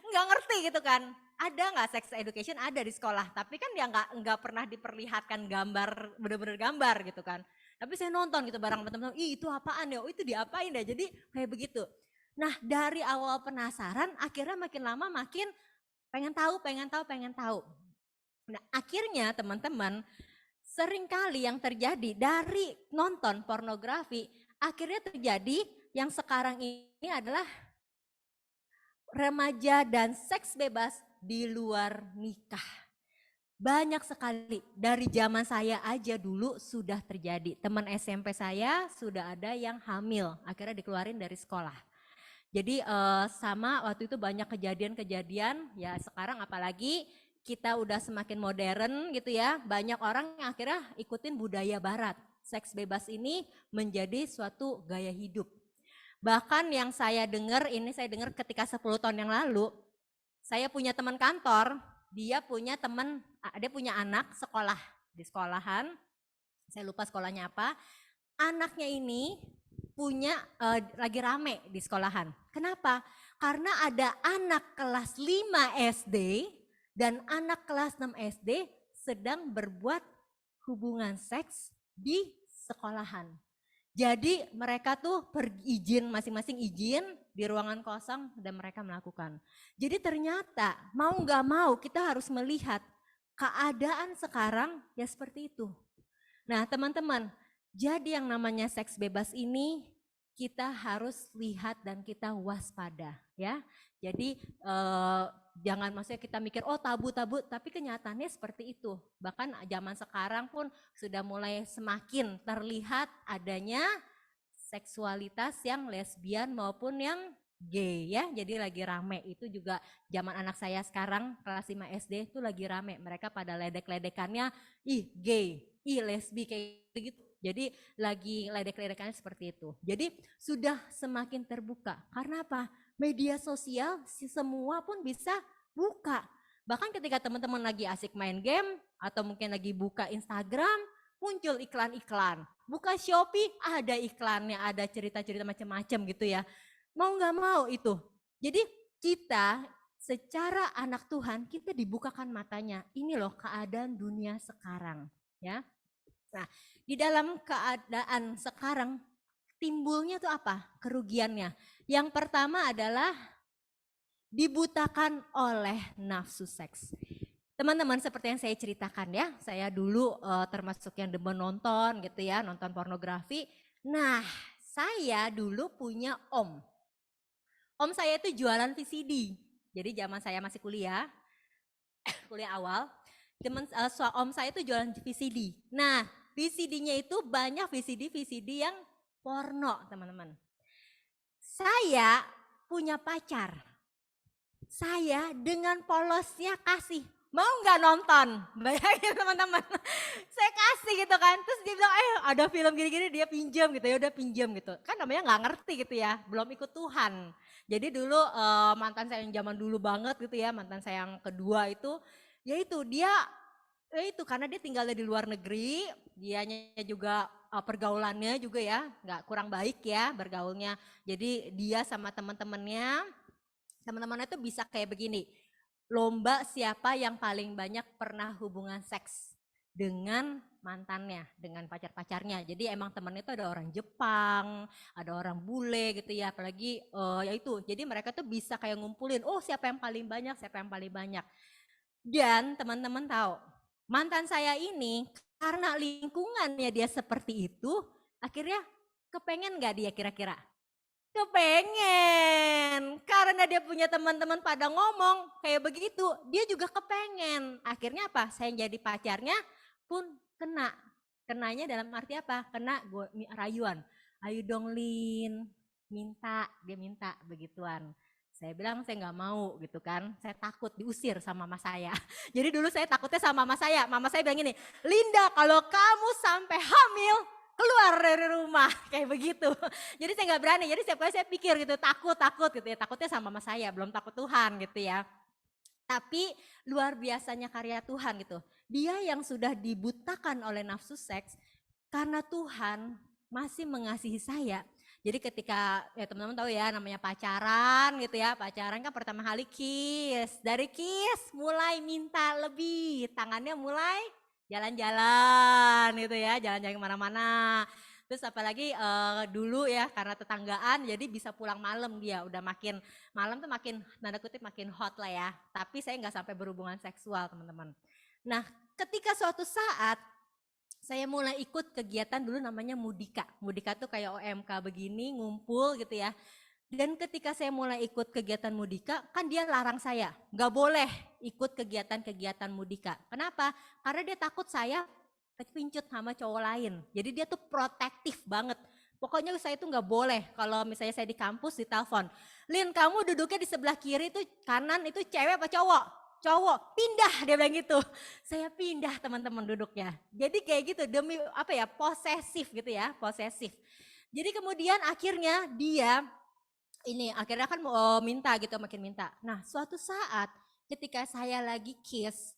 Speaker 5: nggak ngerti gitu kan. Ada nggak sex education? Ada di sekolah, tapi kan dia nggak pernah diperlihatkan gambar, bener-bener gambar gitu kan. Tapi saya nonton gitu bareng teman-teman, ih itu apaan ya, oh itu diapain ya, jadi kayak begitu. Nah dari awal penasaran, akhirnya makin lama makin pengen tahu. Nah akhirnya teman-teman, seringkali yang terjadi dari nonton pornografi, akhirnya terjadi yang sekarang ini adalah remaja dan seks bebas di luar nikah. Banyak sekali, dari zaman saya aja dulu sudah terjadi. Teman SMP saya sudah ada yang hamil, akhirnya dikeluarin dari sekolah. Jadi sama waktu itu banyak kejadian-kejadian, ya sekarang apalagi kita udah semakin modern gitu ya. Banyak orang yang akhirnya ikutin budaya barat. Seks bebas ini menjadi suatu gaya hidup. Bahkan yang saya dengar, ini saya dengar ketika 10 tahun yang lalu, saya punya teman kantor, dia punya anak sekolah di sekolahan, saya lupa sekolahnya apa, anaknya ini punya lagi rame di sekolahan. Kenapa? Karena ada anak kelas 5 SD dan anak kelas 6 SD sedang berbuat hubungan seks di sekolahan. Jadi mereka tuh masing-masing izin di ruangan kosong dan mereka melakukan. Jadi ternyata mau gak mau kita harus melihat keadaan sekarang ya seperti itu. Nah teman-teman, jadi yang namanya seks bebas ini kita harus lihat dan kita waspada ya. Jadi jangan maksudnya kita mikir oh tabu, tapi kenyataannya seperti itu. Bahkan zaman sekarang pun sudah mulai semakin terlihat adanya seksualitas yang lesbian maupun yang gay ya, jadi lagi rame. Itu juga zaman anak saya sekarang kelas 5 SD itu lagi rame. Mereka pada ledek-ledekannya, ih gay, ih lesbi kayak gitu. Jadi lagi ledek-ledekannya seperti itu. Jadi sudah semakin terbuka. Karena apa? Media sosial semua pun bisa buka. Bahkan ketika teman-teman lagi asik main game atau mungkin lagi buka Instagram, muncul iklan-iklan. Buka Shopee, ada iklannya, ada cerita-cerita macam-macam gitu ya. Mau nggak mau itu. Jadi kita secara anak Tuhan, kita dibukakan matanya. Ini loh keadaan dunia sekarang. Ya. Nah, di dalam keadaan sekarang, timbulnya tuh apa? Kerugiannya. Yang pertama adalah dibutakan oleh nafsu seks. Teman-teman seperti yang saya ceritakan ya, saya dulu termasuk yang demen nonton gitu ya, nonton pornografi. Nah, saya dulu punya om. Om saya itu jualan VCD. Jadi zaman saya masih kuliah awal, om saya itu jualan VCD. Nah, VCD-nya itu banyak VCD yang porno, teman-teman. Saya punya pacar. Saya dengan polosnya kasih, mau nggak nonton? Bayangin teman-teman, saya kasih gitu kan. Terus dia bilang, ada film gini-gini, dia pinjam gitu ya, udah pinjam gitu. Kan namanya nggak ngerti gitu ya, belum ikut Tuhan. Jadi dulu mantan saya yang zaman dulu banget gitu ya, mantan saya yang kedua itu, yaitu dia, itu karena dia tinggalnya di luar negeri, dianya juga pergaulannya juga ya, nggak kurang baik ya bergaulnya. Jadi dia sama teman-temannya itu bisa kayak begini, lomba siapa yang paling banyak pernah hubungan seks dengan mantannya, dengan pacar-pacarnya. Jadi emang temennya itu ada orang Jepang, ada orang bule gitu ya, apalagi ya itu. Jadi mereka tuh bisa kayak ngumpulin, oh siapa yang paling banyak, siapa yang paling banyak. Dan teman-teman tahu, mantan saya ini karena lingkungannya dia seperti itu, akhirnya kepengen gak dia kira-kira? Kepengen, karena dia punya teman-teman pada ngomong kayak begitu, dia juga kepengen. Akhirnya apa? Saya jadi pacarnya pun kena. Kenanya dalam arti apa? Kena rayuan. Ayo dong Lin, dia minta begituan. Saya bilang saya nggak mau gitu kan, saya takut diusir sama mama saya. Jadi dulu saya takutnya sama mama saya bilang gini, Linda kalau kamu sampai hamil, keluar dari rumah, kayak begitu. Jadi saya nggak berani, jadi setiap kali saya pikir gitu, takut gitu ya, takutnya sama mama saya, belum takut Tuhan gitu ya. Tapi luar biasanya karya Tuhan gitu. Dia yang sudah dibutakan oleh nafsu seks, karena Tuhan masih mengasihi saya. Jadi ketika ya teman-teman tahu ya namanya pacaran gitu ya, pacaran kan pertama kali kiss. Dari kiss mulai minta lebih, tangannya mulai jalan-jalan gitu ya, jalan-jalan kemana-mana. Terus apalagi dulu ya karena tetanggaan jadi bisa pulang malam dia, udah makin malam tuh makin tanda kutip makin hot lah ya. Tapi saya nggak sampai berhubungan seksual teman-teman. Nah ketika suatu saat saya mulai ikut kegiatan dulu namanya Mudika. Mudika tuh kayak OMK begini ngumpul gitu ya. Dan ketika saya mulai ikut kegiatan Mudika, kan dia larang saya, nggak boleh ikut kegiatan-kegiatan Mudika. Kenapa? Karena dia takut saya kepincut sama cowok lain. Jadi dia tuh protektif banget. Pokoknya saya itu nggak boleh kalau misalnya saya di kampus ditelepon, Lin kamu duduknya di sebelah kiri itu kanan itu cewek apa cowok? Cowok, pindah dia bilang gitu. Saya pindah teman-teman duduknya. Jadi kayak gitu demi apa ya, posesif gitu ya, posesif. Jadi kemudian akhirnya dia ini akhirnya kan minta gitu, makin minta. Nah suatu saat ketika saya lagi kiss,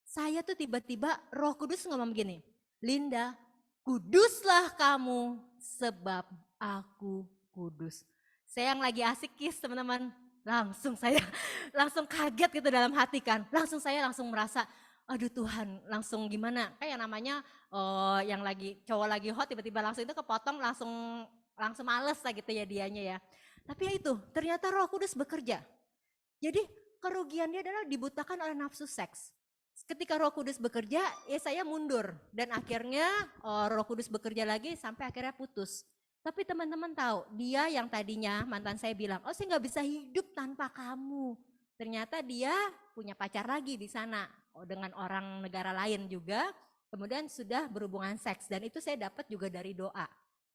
Speaker 5: saya tuh tiba-tiba Roh Kudus ngomong begini, Linda kuduslah kamu sebab aku kudus. Saya yang lagi asik kiss teman-teman, langsung saya langsung kaget gitu dalam hati kan. Langsung saya langsung merasa, aduh Tuhan langsung gimana. Kayak namanya yang lagi cowok lagi hot tiba-tiba langsung itu kepotong langsung males lah gitu ya dianya ya. Tapi ya itu ternyata Roh Kudus bekerja. Jadi kerugian dia adalah dibutakan oleh nafsu seks. Ketika Roh Kudus bekerja ya saya mundur. Dan akhirnya Roh Kudus bekerja lagi sampai akhirnya putus. Tapi teman-teman tahu, dia yang tadinya mantan saya bilang, oh saya nggak bisa hidup tanpa kamu. Ternyata dia punya pacar lagi di sana, dengan orang negara lain juga. Kemudian sudah berhubungan seks dan itu saya dapat juga dari doa.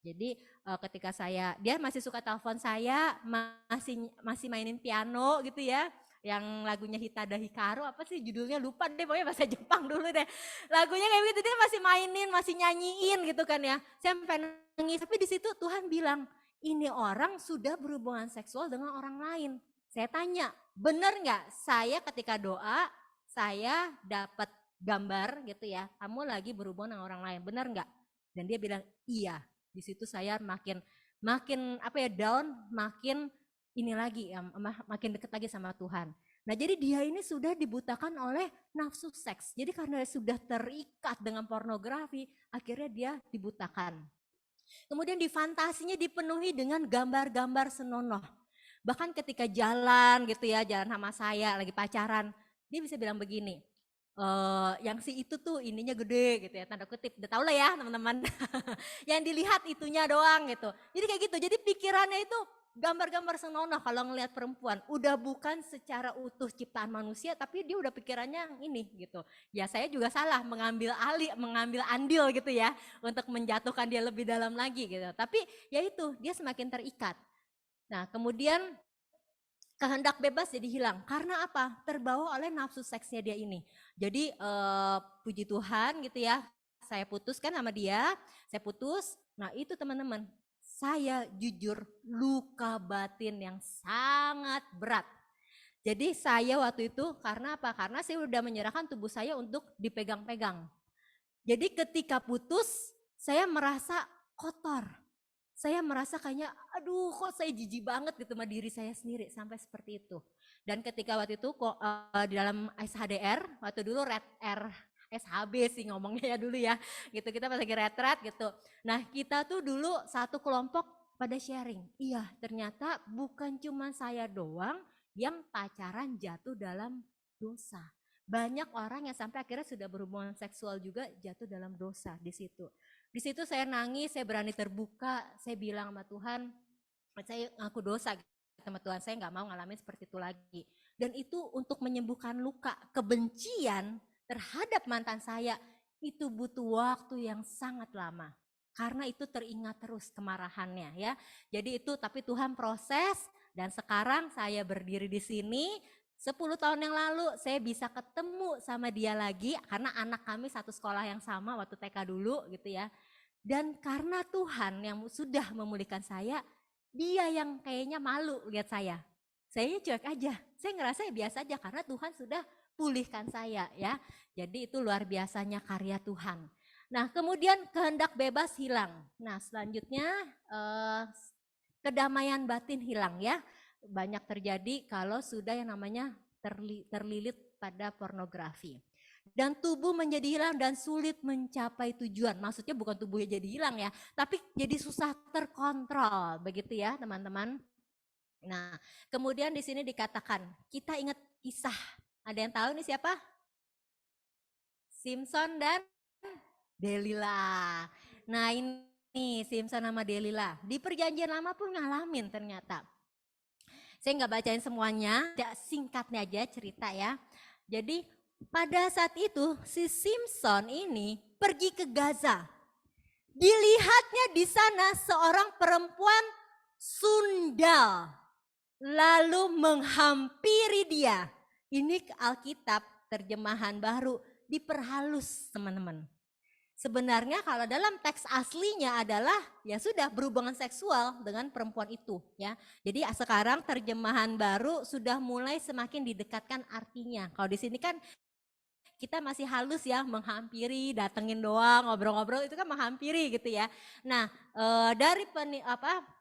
Speaker 5: Jadi ketika dia masih suka telepon saya, masih mainin piano gitu ya, yang lagunya Hitada Hikaru, apa sih judulnya, lupa deh, pokoknya bahasa Jepang dulu deh. Lagunya kayak gitu, dia masih mainin, masih nyanyiin gitu kan ya. Saya sampai nangis, tapi di situ Tuhan bilang, ini orang sudah berhubungan seksual dengan orang lain. Saya tanya, benar nggak saya ketika doa, saya dapat gambar gitu ya, kamu lagi berhubungan dengan orang lain, benar nggak? Dan dia bilang, iya. Di situ saya makin down, makin ini lagi ya, makin dekat lagi sama Tuhan. Nah, jadi dia ini sudah dibutakan oleh nafsu seks. Jadi karena sudah terikat dengan pornografi, akhirnya dia dibutakan. Kemudian di fantasinya dipenuhi dengan gambar-gambar senonoh. Bahkan ketika jalan gitu ya, jalan sama saya lagi pacaran, dia bisa bilang begini, yang si itu tuh ininya gede gitu ya, tanda kutip, udah tau lah ya teman-teman. Yang dilihat itunya doang gitu. Jadi kayak gitu, jadi pikirannya itu gambar-gambar senonoh kalau ngelihat perempuan. Udah bukan secara utuh ciptaan manusia, tapi dia udah pikirannya yang ini gitu. Ya saya juga salah mengambil andil gitu ya, untuk menjatuhkan dia lebih dalam lagi gitu. Tapi ya itu, dia semakin terikat. Nah kemudian kehendak bebas jadi hilang. Karena apa? Terbawa oleh nafsu seksnya dia ini. Jadi puji Tuhan gitu ya, saya putuskan sama dia, saya putus. Nah itu teman-teman, saya jujur luka batin yang sangat berat. Jadi saya waktu itu karena apa? Karena saya udah menyerahkan tubuh saya untuk dipegang-pegang. Jadi ketika putus, saya merasa kotor. Saya merasa kayaknya, aduh kok saya jijik banget gitu sama diri saya sendiri, sampai seperti itu. Dan ketika waktu itu di dalam SHDR, waktu dulu SHB sih ngomongnya ya dulu ya, gitu kita pas lagi retret gitu. Nah kita tuh dulu satu kelompok pada sharing, iya ternyata bukan cuma saya doang yang pacaran jatuh dalam dosa. Banyak orang yang sampai akhirnya sudah berhubungan seksual juga jatuh dalam dosa di situ. Di situ saya nangis, saya berani terbuka, saya bilang sama Tuhan, saya ngaku dosa sama Tuhan, saya nggak mau ngalamin seperti itu lagi. Dan itu untuk menyembuhkan luka, kebencian terhadap mantan saya, itu butuh waktu yang sangat lama. Karena itu teringat terus kemarahannya ya. Jadi itu tapi Tuhan proses dan sekarang saya berdiri di sini. 10 tahun yang lalu saya bisa ketemu sama dia lagi karena anak kami satu sekolah yang sama waktu TK dulu gitu ya. Dan karena Tuhan yang sudah memulihkan saya, dia yang kayaknya malu lihat saya. Saya cuek aja, saya ngerasa biasa aja karena Tuhan sudah pulihkan saya ya. Jadi itu luar biasanya karya Tuhan. Nah kemudian kehendak bebas hilang. Nah selanjutnya kedamaian batin hilang ya. Banyak terjadi kalau sudah yang namanya terlilit pada pornografi. Dan tubuh menjadi hilang dan sulit mencapai tujuan. Maksudnya bukan tubuhnya jadi hilang ya, tapi jadi susah terkontrol, begitu ya teman-teman. Nah, kemudian di sini dikatakan, kita ingat kisah. Ada yang tahu nih siapa? Simpson dan Delila. Nah ini Simpson sama Delila. Di perjanjian lama pun ngalamin ternyata. Saya nggak bacain semuanya, singkatnya aja cerita ya. Jadi pada saat itu si Simpson ini pergi ke Gaza. Dilihatnya di sana seorang perempuan sundal lalu menghampiri dia. Ini Alkitab terjemahan baru diperhalus teman-teman. Sebenarnya kalau dalam teks aslinya adalah ya sudah berhubungan seksual dengan perempuan itu ya. Jadi sekarang terjemahan baru sudah mulai semakin didekatkan artinya. Kalau di sini kan kita masih halus ya, menghampiri, datengin doang, ngobrol-ngobrol itu kan menghampiri gitu ya. Nah dari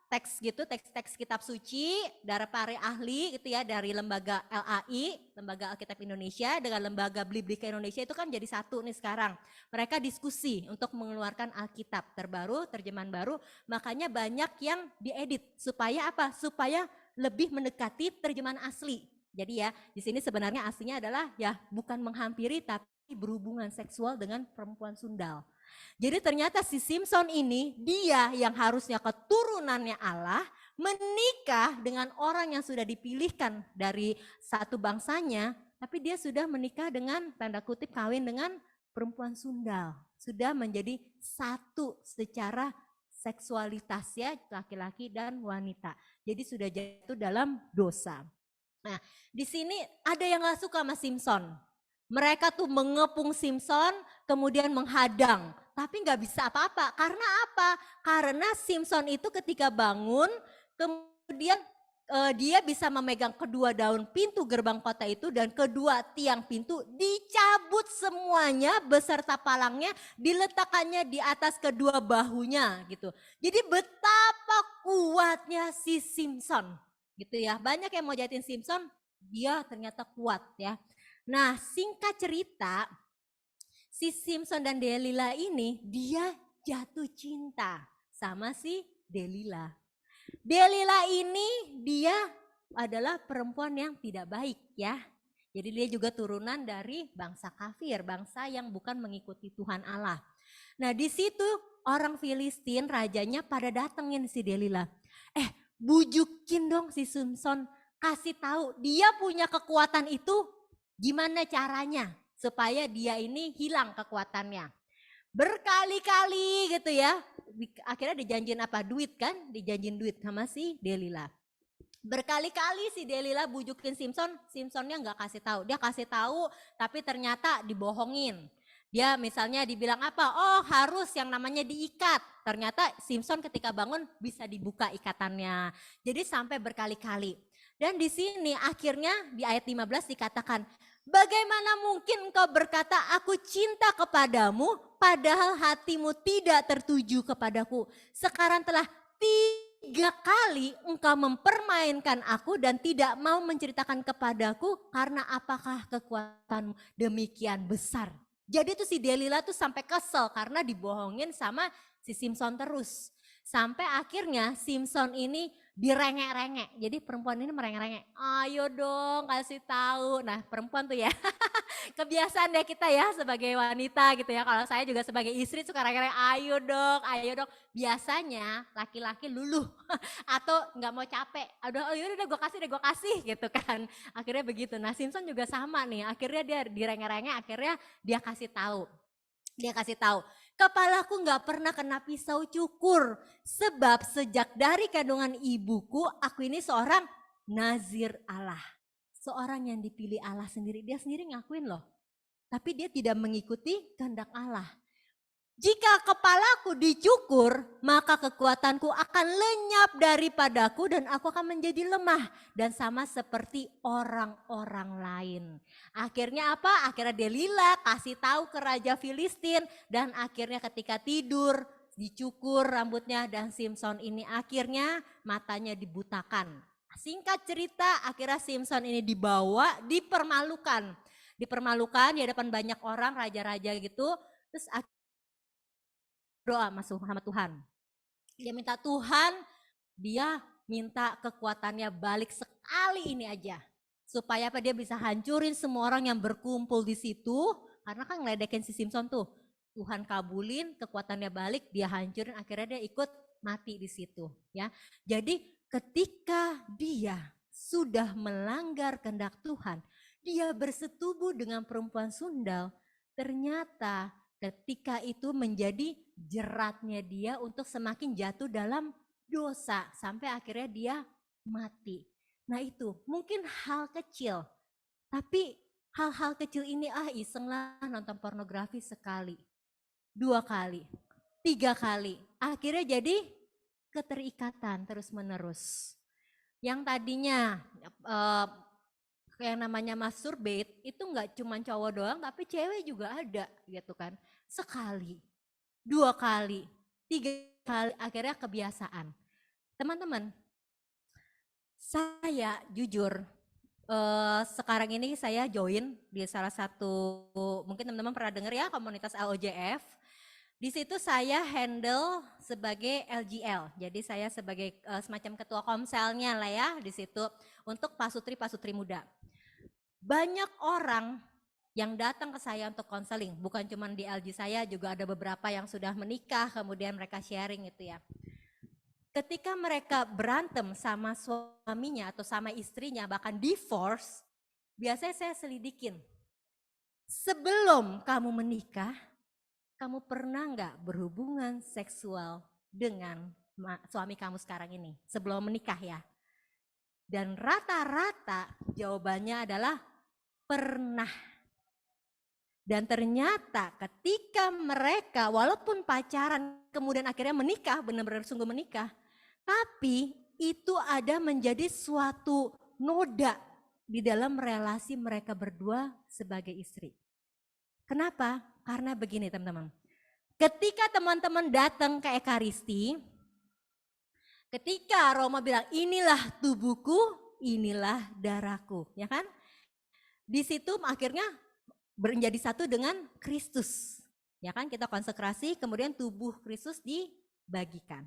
Speaker 5: teks gitu, teks kitab suci dari para ahli gitu ya, dari lembaga LAI, Lembaga Alkitab Indonesia dengan lembaga Biblika Indonesia itu kan jadi satu nih sekarang. Mereka diskusi untuk mengeluarkan Alkitab terbaru, terjemahan baru, makanya banyak yang diedit supaya apa? Supaya lebih mendekati terjemahan asli. Jadi ya di sini sebenarnya aslinya adalah ya bukan menghampiri tapi berhubungan seksual dengan perempuan sundal. Jadi ternyata si Simpson ini dia yang harusnya keturunannya Allah menikah dengan orang yang sudah dipilihkan dari satu bangsanya, tapi dia sudah menikah dengan tanda kutip kawin dengan perempuan sundal. Sudah menjadi satu secara seksualitasnya laki-laki dan wanita. Jadi sudah jatuh dalam dosa. Nah, di sini ada yang gak suka sama Simpson. Mereka tuh mengepung Simpson, kemudian menghadang. Tapi gak bisa apa-apa. Karena apa? Karena Simpson itu ketika bangun, kemudian dia bisa memegang kedua daun pintu gerbang kota itu dan kedua tiang pintu dicabut semuanya beserta palangnya, diletakkannya di atas kedua bahunya gitu. Jadi betapa kuatnya si Simpson gitu ya. Banyak yang mau jahatin Simpson, dia ternyata kuat ya. Nah, singkat cerita, si Simpson dan Delila ini dia jatuh cinta sama si Delila. Delila ini dia adalah perempuan yang tidak baik ya. Jadi dia juga turunan dari bangsa kafir, bangsa yang bukan mengikuti Tuhan Allah. Nah, di situ orang Filistin rajanya pada datengin si Delila. Bujukin dong si Simpson, kasih tahu dia punya kekuatan itu gimana caranya supaya dia ini hilang kekuatannya. Berkali-kali gitu ya. Akhirnya dijanjin apa? Duit kan? Dijanjin duit sama si Delila. Berkali-kali si Delila bujukin Simpson, Simpsonnya nggak kasih tahu. Dia kasih tahu tapi ternyata dibohongin. Dia misalnya dibilang apa? Oh, harus yang namanya diikat. Ternyata Simpson ketika bangun bisa dibuka ikatannya. Jadi sampai berkali-kali. Dan di sini akhirnya di ayat 15 dikatakan, bagaimana mungkin engkau berkata aku cinta kepadamu padahal hatimu tidak tertuju kepadaku. Sekarang telah 3 kali engkau mempermainkan aku dan tidak mau menceritakan kepadaku karena apakah kekuatanmu demikian besar. Jadi tuh si Delila tuh sampai kesel karena dibohongin sama si Simpson terus. Sampai akhirnya Simpson ini direngek-rengek. Jadi perempuan ini merengek-rengek. Ayo dong kasih tahu. Nah, perempuan tuh ya. Kebiasaan deh kita ya sebagai wanita gitu ya. Kalau saya juga sebagai istri suka rengek-rengek. Ayo dong, ayo dong. Biasanya laki-laki luluh atau nggak mau capek. Aduh, oh yaudah gue kasih gitu kan. Akhirnya begitu. Nah, Simpson juga sama nih. Akhirnya dia direngek-rengek, akhirnya dia kasih tahu. Dia kasih tahu, kepalaku gak pernah kena pisau cukur. Sebab sejak dari kandungan ibuku, aku ini seorang nazir Allah. Seorang yang dipilih Allah sendiri. Dia sendiri ngakuin loh. Tapi dia tidak mengikuti kehendak Allah. Jika kepalaku dicukur, maka kekuatanku akan lenyap daripadaku dan aku akan menjadi lemah. Dan sama seperti orang-orang lain. Akhirnya apa? Akhirnya Delila kasih tahu ke Raja Filistin. Dan akhirnya ketika tidur dicukur rambutnya dan Simpson ini akhirnya matanya dibutakan. Singkat cerita akhirnya Simpson ini dibawa, dipermalukan. Dipermalukan di hadapan banyak orang, raja-raja gitu. Terus doa masuk sama Tuhan. Dia minta Tuhan, dia minta kekuatannya balik sekali ini aja. Supaya apa? Dia bisa hancurin semua orang yang berkumpul di situ. Karena kan ngeledekin si Simpson tuh. Tuhan kabulin, kekuatannya balik, dia hancurin, akhirnya dia ikut mati di situ. Ya, jadi ketika dia sudah melanggar kehendak Tuhan, dia bersetubuh dengan perempuan sundal, ternyata ketika itu menjadi jeratnya dia untuk semakin jatuh dalam dosa sampai akhirnya dia mati. Nah itu mungkin hal kecil, tapi hal-hal kecil ini iseng lah nonton pornografi sekali, 2 kali, 3 kali, akhirnya jadi keterikatan terus menerus. Yang tadinya yang namanya masturbate itu nggak cuma cowok doang tapi cewek juga ada gitu kan. Sekali, 2 kali, 3 kali akhirnya kebiasaan. Teman-teman, saya jujur sekarang ini saya join di salah satu, mungkin teman-teman pernah dengar ya, komunitas LOJF. Di situ saya handle sebagai LGL, jadi saya sebagai semacam ketua komselnya lah ya di situ untuk pasutri muda. Banyak orang yang datang ke saya untuk konseling, bukan cuma di LG saya, juga ada beberapa yang sudah menikah, kemudian mereka sharing gitu ya. Ketika mereka berantem sama suaminya atau sama istrinya, bahkan divorce, biasanya saya selidikin. Sebelum kamu menikah, kamu pernah nggak berhubungan seksual dengan suami kamu sekarang ini sebelum menikah ya? Dan rata-rata jawabannya adalah pernah. Dan ternyata ketika mereka walaupun pacaran kemudian akhirnya menikah, benar-benar sungguh menikah, tapi itu ada menjadi suatu noda di dalam relasi mereka berdua sebagai istri. Kenapa? Karena begini teman-teman. Ketika teman-teman datang ke Ekaristi, ketika Roma bilang inilah tubuhku, inilah darahku, ya kan? Di situ akhirnya menjadi satu dengan Kristus. Ya kan, kita konsekrasi, kemudian tubuh Kristus dibagikan.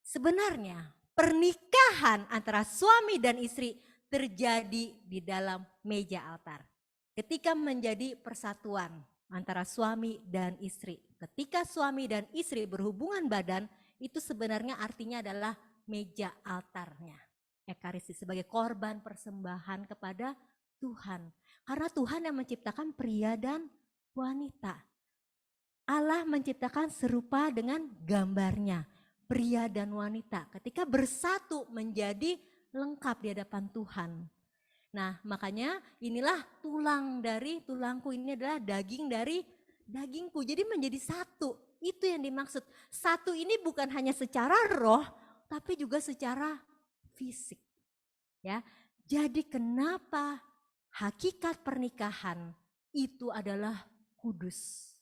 Speaker 5: Sebenarnya pernikahan antara suami dan istri terjadi di dalam meja altar. Ketika menjadi persatuan antara suami dan istri. Ketika suami dan istri berhubungan badan, itu sebenarnya artinya adalah meja altarnya. Ekaristi sebagai korban persembahan kepada Tuhan. Karena Tuhan yang menciptakan pria dan wanita. Allah menciptakan serupa dengan gambarnya. Pria dan wanita ketika bersatu menjadi lengkap di hadapan Tuhan. Nah makanya inilah tulang dari tulangku, ini adalah daging dari dagingku. Jadi menjadi satu, itu yang dimaksud. Satu ini bukan hanya secara roh tapi juga secara fisik. Ya, jadi kenapa hakikat pernikahan itu adalah kudus.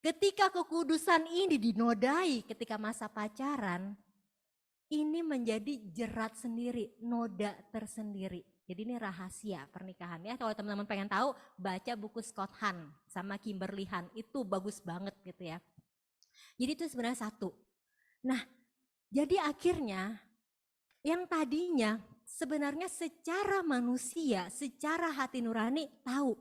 Speaker 5: Ketika kekudusan ini dinodai ketika masa pacaran, ini menjadi jerat sendiri, noda tersendiri. Jadi ini rahasia pernikahan ya. Kalau teman-teman pengen tahu, baca buku Scott Hahn sama Kimberly Hahn, itu bagus banget gitu ya. Jadi itu sebenarnya satu. Nah, jadi akhirnya yang tadinya sebenarnya secara manusia, secara hati nurani tahu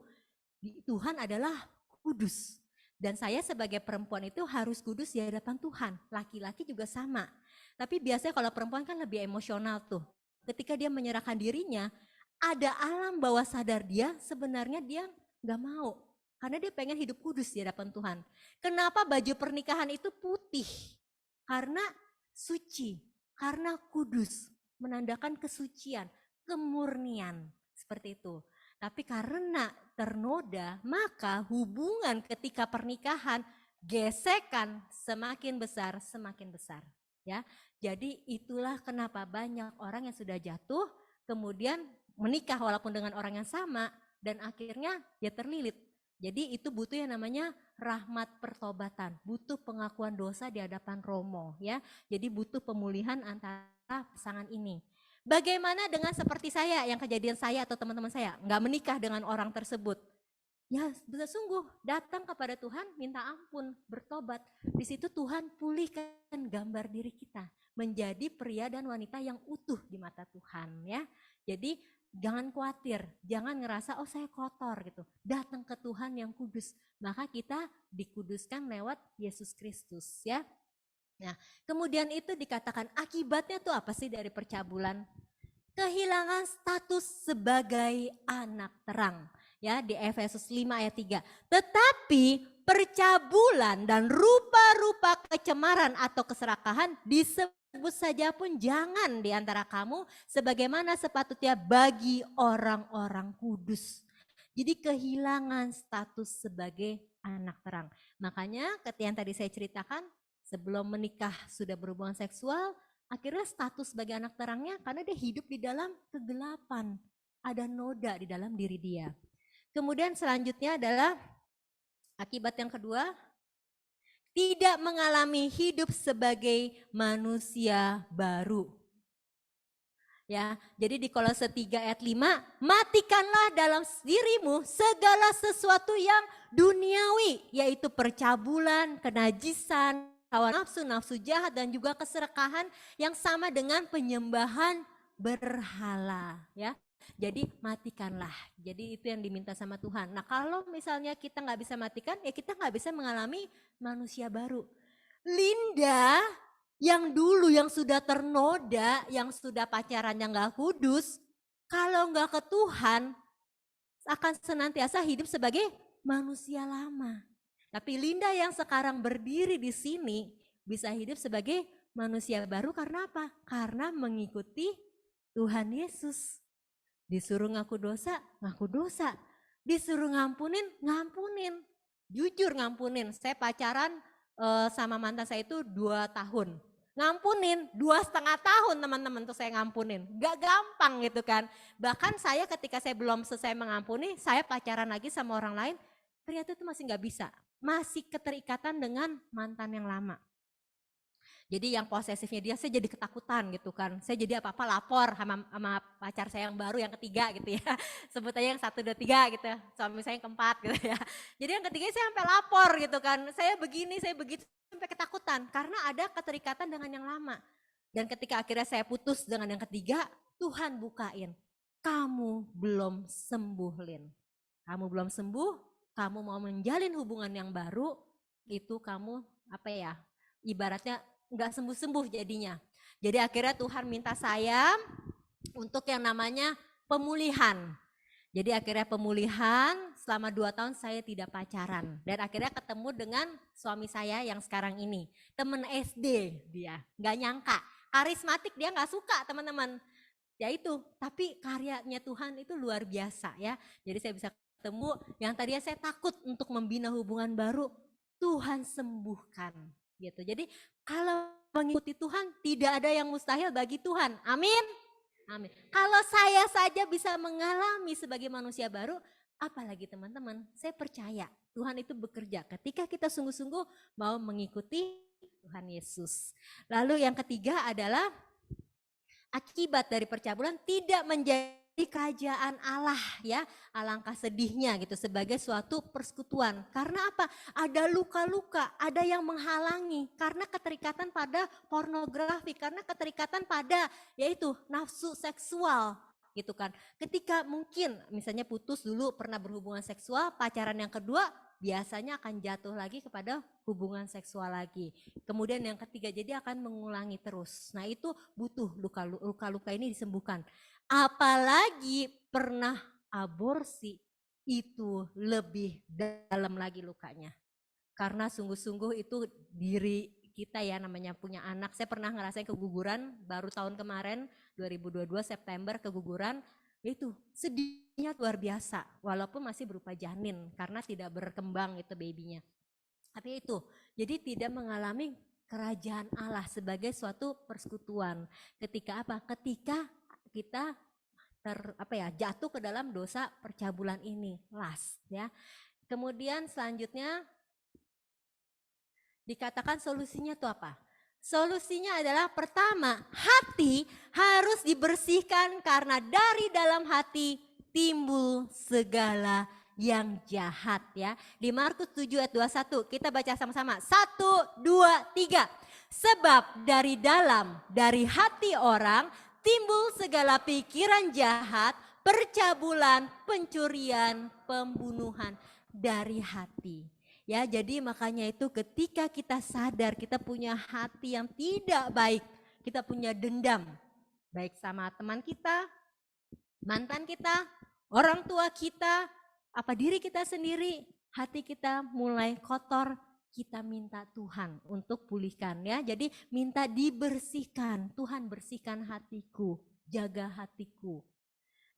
Speaker 5: Tuhan adalah kudus. Dan saya sebagai perempuan itu harus kudus di hadapan Tuhan. Laki-laki juga sama. Tapi biasanya kalau perempuan kan lebih emosional tuh. Ketika dia menyerahkan dirinya, ada alam bawah sadar dia sebenarnya dia gak mau. Karena dia pengen hidup kudus di hadapan Tuhan. Kenapa baju pernikahan itu putih? Karena suci, karena kudus. Menandakan kesucian, kemurnian, seperti itu. Tapi karena ternoda, maka hubungan ketika pernikahan gesekan semakin besar, semakin besar. Ya, jadi itulah kenapa banyak orang yang sudah jatuh, kemudian menikah walaupun dengan orang yang sama, dan akhirnya dia terlilit. Jadi itu butuh yang namanya rahmat pertobatan, butuh pengakuan dosa di hadapan Romo. Ya, jadi butuh pemulihan antara pasangan ini. Bagaimana dengan seperti saya, yang kejadian saya atau teman-teman saya, nggak menikah dengan orang tersebut. Ya sungguh datang kepada Tuhan, minta ampun, bertobat. Di situ Tuhan pulihkan gambar diri kita. Menjadi pria dan wanita yang utuh di mata Tuhan ya. Jadi jangan khawatir, jangan ngerasa oh saya kotor gitu. Datang ke Tuhan yang kudus, maka kita dikuduskan lewat Yesus Kristus ya. Nah, kemudian itu dikatakan akibatnya tuh apa sih dari percabulan? Kehilangan status sebagai anak terang. Ya, di Efesus 5 ayat 3. Tetapi percabulan dan rupa-rupa kecemaran atau keserakahan disebut saja pun jangan di antara kamu sebagaimana sepatutnya bagi orang-orang kudus. Jadi kehilangan status sebagai anak terang. Makanya ketika yang tadi saya ceritakan, sebelum menikah sudah berhubungan seksual, akhirnya status sebagai anak terangnya karena dia hidup di dalam kegelapan. Ada noda di dalam diri dia. Kemudian selanjutnya adalah akibat yang kedua, tidak mengalami hidup sebagai manusia baru. Ya, jadi di Kolose 3 ayat 5, matikanlah dalam dirimu segala sesuatu yang duniawi, yaitu percabulan, kenajisan, hawa nafsu, nafsu jahat, dan juga keserakahan yang sama dengan penyembahan berhala. Ya, jadi matikanlah. Jadi itu yang diminta sama Tuhan. Nah kalau misalnya kita nggak bisa matikan, ya kita nggak bisa mengalami manusia baru. Linda yang dulu yang sudah ternoda, yang sudah pacarannya nggak kudus, kalau nggak ke Tuhan akan senantiasa hidup sebagai manusia lama. Tapi Linda yang sekarang berdiri di sini, bisa hidup sebagai manusia baru karena apa? Karena mengikuti Tuhan Yesus. Disuruh ngaku dosa. Disuruh ngampunin, ngampunin. Jujur ngampunin. Saya pacaran sama mantan saya itu 2 tahun. Ngampunin 2,5 tahun teman-teman tuh saya ngampunin. Gak gampang gitu kan. Bahkan saya ketika saya belum selesai mengampuni, saya pacaran lagi sama orang lain. Ternyata itu masih gak bisa. Masih keterikatan dengan mantan yang lama. Jadi yang posesifnya dia, saya jadi ketakutan gitu kan. Saya jadi apa-apa lapor sama pacar saya yang baru, yang ketiga gitu ya. Sebut aja yang 1, 2, 3 gitu. Suami saya yang keempat gitu ya. Jadi yang ketiga saya sampai lapor gitu kan. Saya begini, saya begitu, sampai ketakutan. Karena ada keterikatan dengan yang lama. Dan ketika akhirnya saya putus dengan yang ketiga, Tuhan bukain. Kamu belum sembuh, Lin. Kamu belum sembuh, kamu mau menjalin hubungan yang baru, itu kamu ibaratnya nggak sembuh-sembuh jadinya. Jadi akhirnya Tuhan minta saya untuk yang namanya pemulihan. Jadi akhirnya pemulihan, selama 2 tahun saya tidak pacaran. Dan akhirnya ketemu dengan suami saya yang sekarang ini. Temen SD dia, nggak nyangka. Karismatik, dia nggak suka teman-teman. Ya itu, tapi karyanya Tuhan itu luar biasa ya. Jadi saya bisa ketemu yang tadinya saya takut untuk membina hubungan baru, Tuhan sembuhkan. Gitu. Jadi kalau mengikuti Tuhan tidak ada yang mustahil bagi Tuhan. Amin. Amin. Kalau saya saja bisa mengalami sebagai manusia baru, apalagi teman-teman, saya percaya Tuhan itu bekerja ketika kita sungguh-sungguh mau mengikuti Tuhan Yesus. Lalu yang ketiga adalah akibat dari percabulan tidak menjadi kerajaan Allah ya. Alangkah sedihnya gitu sebagai suatu persekutuan. Karena apa? Ada luka-luka, ada yang menghalangi karena keterikatan pada pornografi, karena keterikatan pada yaitu nafsu seksual gitu kan. Ketika mungkin misalnya putus dulu pernah berhubungan seksual, pacaran yang kedua biasanya akan jatuh lagi kepada hubungan seksual lagi. Kemudian yang ketiga jadi akan mengulangi terus. Nah itu butuh luka-luka ini disembuhkan. Apalagi pernah aborsi itu lebih dalam lagi lukanya. Karena sungguh-sungguh itu diri kita ya namanya punya anak. Saya pernah ngerasain keguguran baru tahun kemarin 2022 September keguguran. Itu sedihnya luar biasa walaupun masih berupa janin karena tidak berkembang itu babynya. Tapi itu jadi tidak mengalami kerajaan Allah sebagai suatu persekutuan. Ketika apa? Ketika kita jatuh ke dalam dosa percabulan ini, lust ya. Kemudian selanjutnya dikatakan solusinya itu apa? Solusinya adalah pertama, hati harus dibersihkan karena dari dalam hati timbul segala yang jahat ya. Di Markus 7 ayat 21 kita baca sama-sama. 1, 2, 3. Sebab dari hati orang timbul segala pikiran jahat, percabulan, pencurian, pembunuhan dari hati. Ya, jadi makanya itu ketika kita sadar kita punya hati yang tidak baik, kita punya dendam, baik sama teman kita, mantan kita, orang tua kita, apa diri kita sendiri, hati kita mulai kotor, kita minta Tuhan untuk pulihkan ya. Jadi minta dibersihkan, Tuhan bersihkan hatiku, jaga hatiku.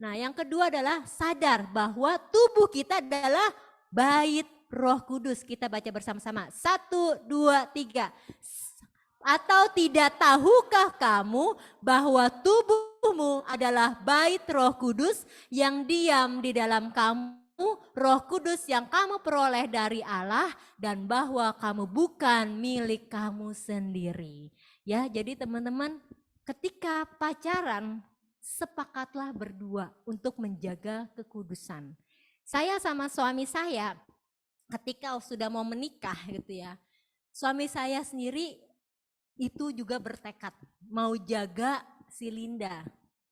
Speaker 5: Nah yang kedua adalah sadar bahwa tubuh kita adalah bait Roh Kudus. Kita baca bersama-sama. 1, 2, 3. Atau tidak tahukah kamu bahwa tubuhmu adalah bait Roh Kudus yang diam di dalam kamu, Roh Kudus yang kamu peroleh dari Allah, dan bahwa kamu bukan milik kamu sendiri. Ya, jadi teman-teman, ketika pacaran sepakatlah berdua untuk menjaga kekudusan. Saya sama suami saya ketika sudah mau menikah gitu ya, suami saya sendiri itu juga bertekad mau jaga si Linda,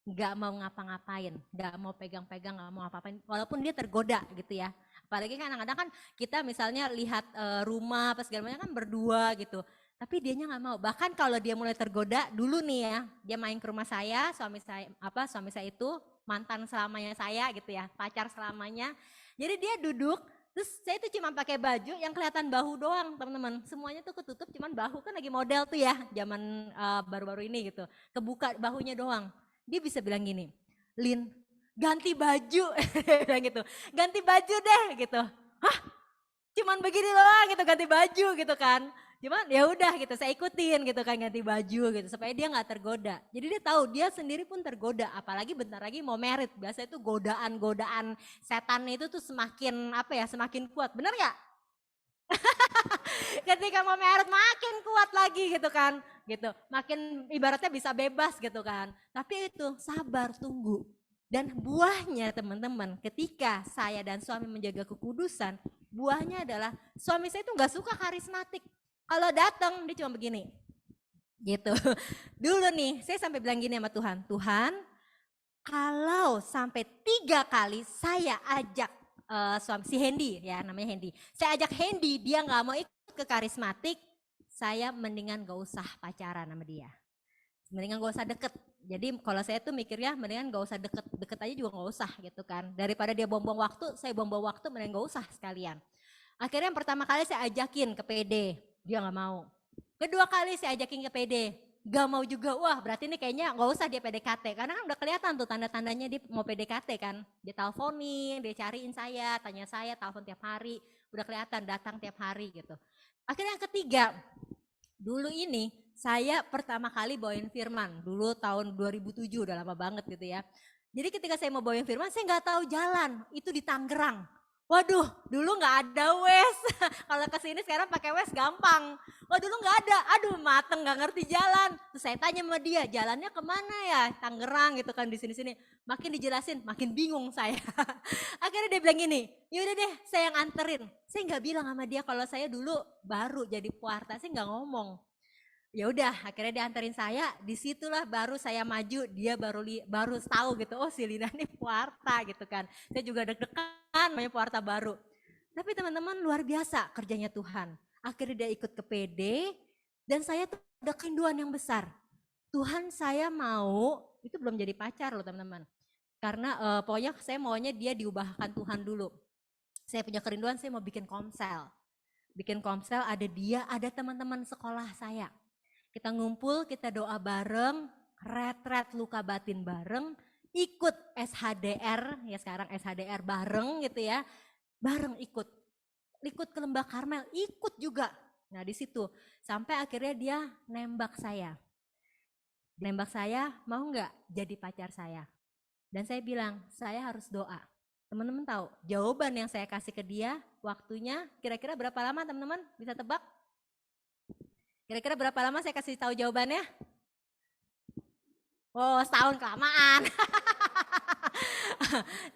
Speaker 5: nggak mau ngapa-ngapain, nggak mau pegang-pegang, nggak mau apa-apain, walaupun dia tergoda gitu ya. Apalagi kan kadang-kadang kan kita misalnya lihat rumah apa segala macam kan berdua gitu, tapi dianya nggak mau. Bahkan kalau dia mulai tergoda dulu nih ya, dia main ke rumah saya, suami saya itu mantan selamanya saya gitu ya, pacar selamanya. Jadi dia duduk Terus saya itu cuma pakai baju yang kelihatan bahu doang teman-teman. Semuanya tuh ketutup, cuman bahu kan lagi model tuh ya zaman baru-baru ini gitu. Kebuka bahunya doang. Dia bisa bilang gini, Lin ganti baju, dia bilang gitu. Ganti baju deh gitu. Hah? Cuman begini doang gitu ganti baju gitu kan. Cuman ya udah gitu saya ikutin gitu kan ganti baju gitu supaya dia nggak tergoda. Jadi dia tahu dia sendiri pun tergoda apalagi bentar lagi mau merit. Biasanya itu godaan-godaan setan itu tuh semakin apa ya semakin kuat. Bener nggak? Ketika mau merit makin kuat lagi gitu kan. Gitu. Makin ibaratnya bisa bebas gitu kan. Tapi itu sabar tunggu. Dan buahnya teman-teman ketika saya dan suami menjaga kekudusan, buahnya adalah suami saya itu nggak suka karismatik. Kalau datang dia cuma begini, gitu. Dulu nih saya sampai bilang gini sama Tuhan, Tuhan kalau sampai 3 kali saya ajak suami si Hendy ya namanya Hendy, saya ajak Hendy dia nggak mau ikut ke karismatik, saya mendingan gak usah pacaran sama dia, mendingan gak usah deket. Jadi kalau saya tuh mikirnya mendingan gak usah deket aja juga gak usah gitu kan. Daripada dia buang-buang waktu, saya buang-buang waktu mendingan gak usah sekalian. Akhirnya yang pertama kali saya ajakin ke PD, dia gak mau. Kedua kali saya ajakin ke PD, gak mau juga. Wah berarti ini kayaknya gak usah dia PDKT. Karena kan udah kelihatan tuh tanda-tandanya dia mau PDKT kan. Dia teleponin, dia cariin saya, tanya saya, telepon tiap hari. Udah kelihatan datang tiap hari gitu. Akhirnya yang ketiga, dulu ini saya pertama kali bawain firman, dulu tahun 2007 udah lama banget gitu ya. Jadi ketika saya mau bawain firman saya nggak tahu jalan, itu di Tangerang. Waduh dulu nggak ada wes, kalau kesini sekarang pakai wes gampang. Wah dulu nggak ada, aduh mateng nggak ngerti jalan. Terus saya tanya sama dia jalannya kemana ya, Tangerang gitu kan di sini-sini. Makin dijelasin makin bingung saya. Akhirnya dia bilang gini, yaudah deh saya yang anterin. Saya nggak bilang sama dia kalau saya dulu baru jadi puarta, saya nggak ngomong. Ya udah akhirnya dia anterin saya, disitulah baru saya maju, dia baru tahu gitu, oh si Lina nih puarta gitu kan. Saya juga deg-degan namanya puarta baru. Tapi teman-teman luar biasa kerjanya Tuhan. Akhirnya dia ikut ke PD dan saya tuh ada kerinduan yang besar. Tuhan saya mau, itu belum jadi pacar loh teman-teman. Karena pokoknya saya maunya dia diubahkan Tuhan dulu. Saya punya kerinduan saya mau bikin komsel. Bikin komsel ada dia, ada teman-teman sekolah saya. Kita ngumpul, kita doa bareng, retret luka batin bareng, ikut SHDR, ya sekarang SHDR bareng gitu ya, bareng ikut ke Lembah Karmel, ikut juga. Nah di situ sampai akhirnya dia nembak saya mau nggak jadi pacar saya. Dan saya bilang saya harus doa. Teman-teman tahu jawaban yang saya kasih ke dia, waktunya kira-kira berapa lama teman-teman bisa tebak? Kira-kira berapa lama saya kasih tahu jawabannya? Oh, setahun kelamaan.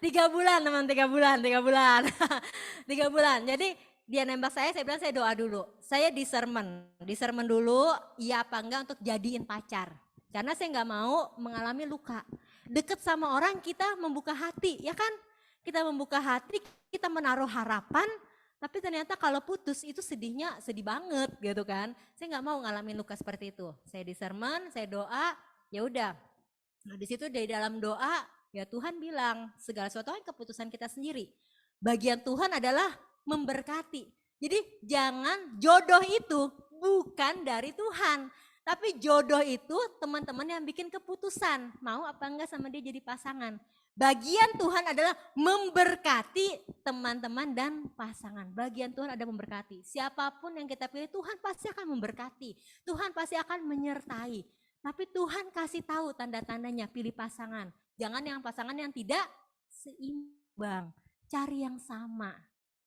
Speaker 5: 3 bulan teman, 3 bulan. 3 bulan. Jadi dia nembak saya bilang saya doa dulu. Saya discernment dulu, iya apa enggak untuk jadiin pacar. Karena saya nggak mau mengalami luka. Deket sama orang kita membuka hati, ya kan? Kita membuka hati, kita menaruh harapan, tapi ternyata kalau putus itu sedihnya sedih banget gitu kan. Saya nggak mau ngalamin luka seperti itu. Saya discernment, saya doa, ya udah. Nah di situ dari dalam doa, ya Tuhan bilang segala sesuatu kan keputusan kita sendiri. Bagian Tuhan adalah memberkati. Jadi jangan jodoh itu bukan dari Tuhan. Tapi jodoh itu teman-teman yang bikin keputusan. Mau apa enggak sama dia jadi pasangan. Bagian Tuhan adalah memberkati teman-teman dan pasangan. Bagian Tuhan ada memberkati. Siapapun yang kita pilih Tuhan pasti akan memberkati. Tuhan pasti akan menyertai. Tapi Tuhan kasih tahu tanda-tandanya pilih pasangan. Jangan yang pasangan yang tidak seimbang. Cari yang sama.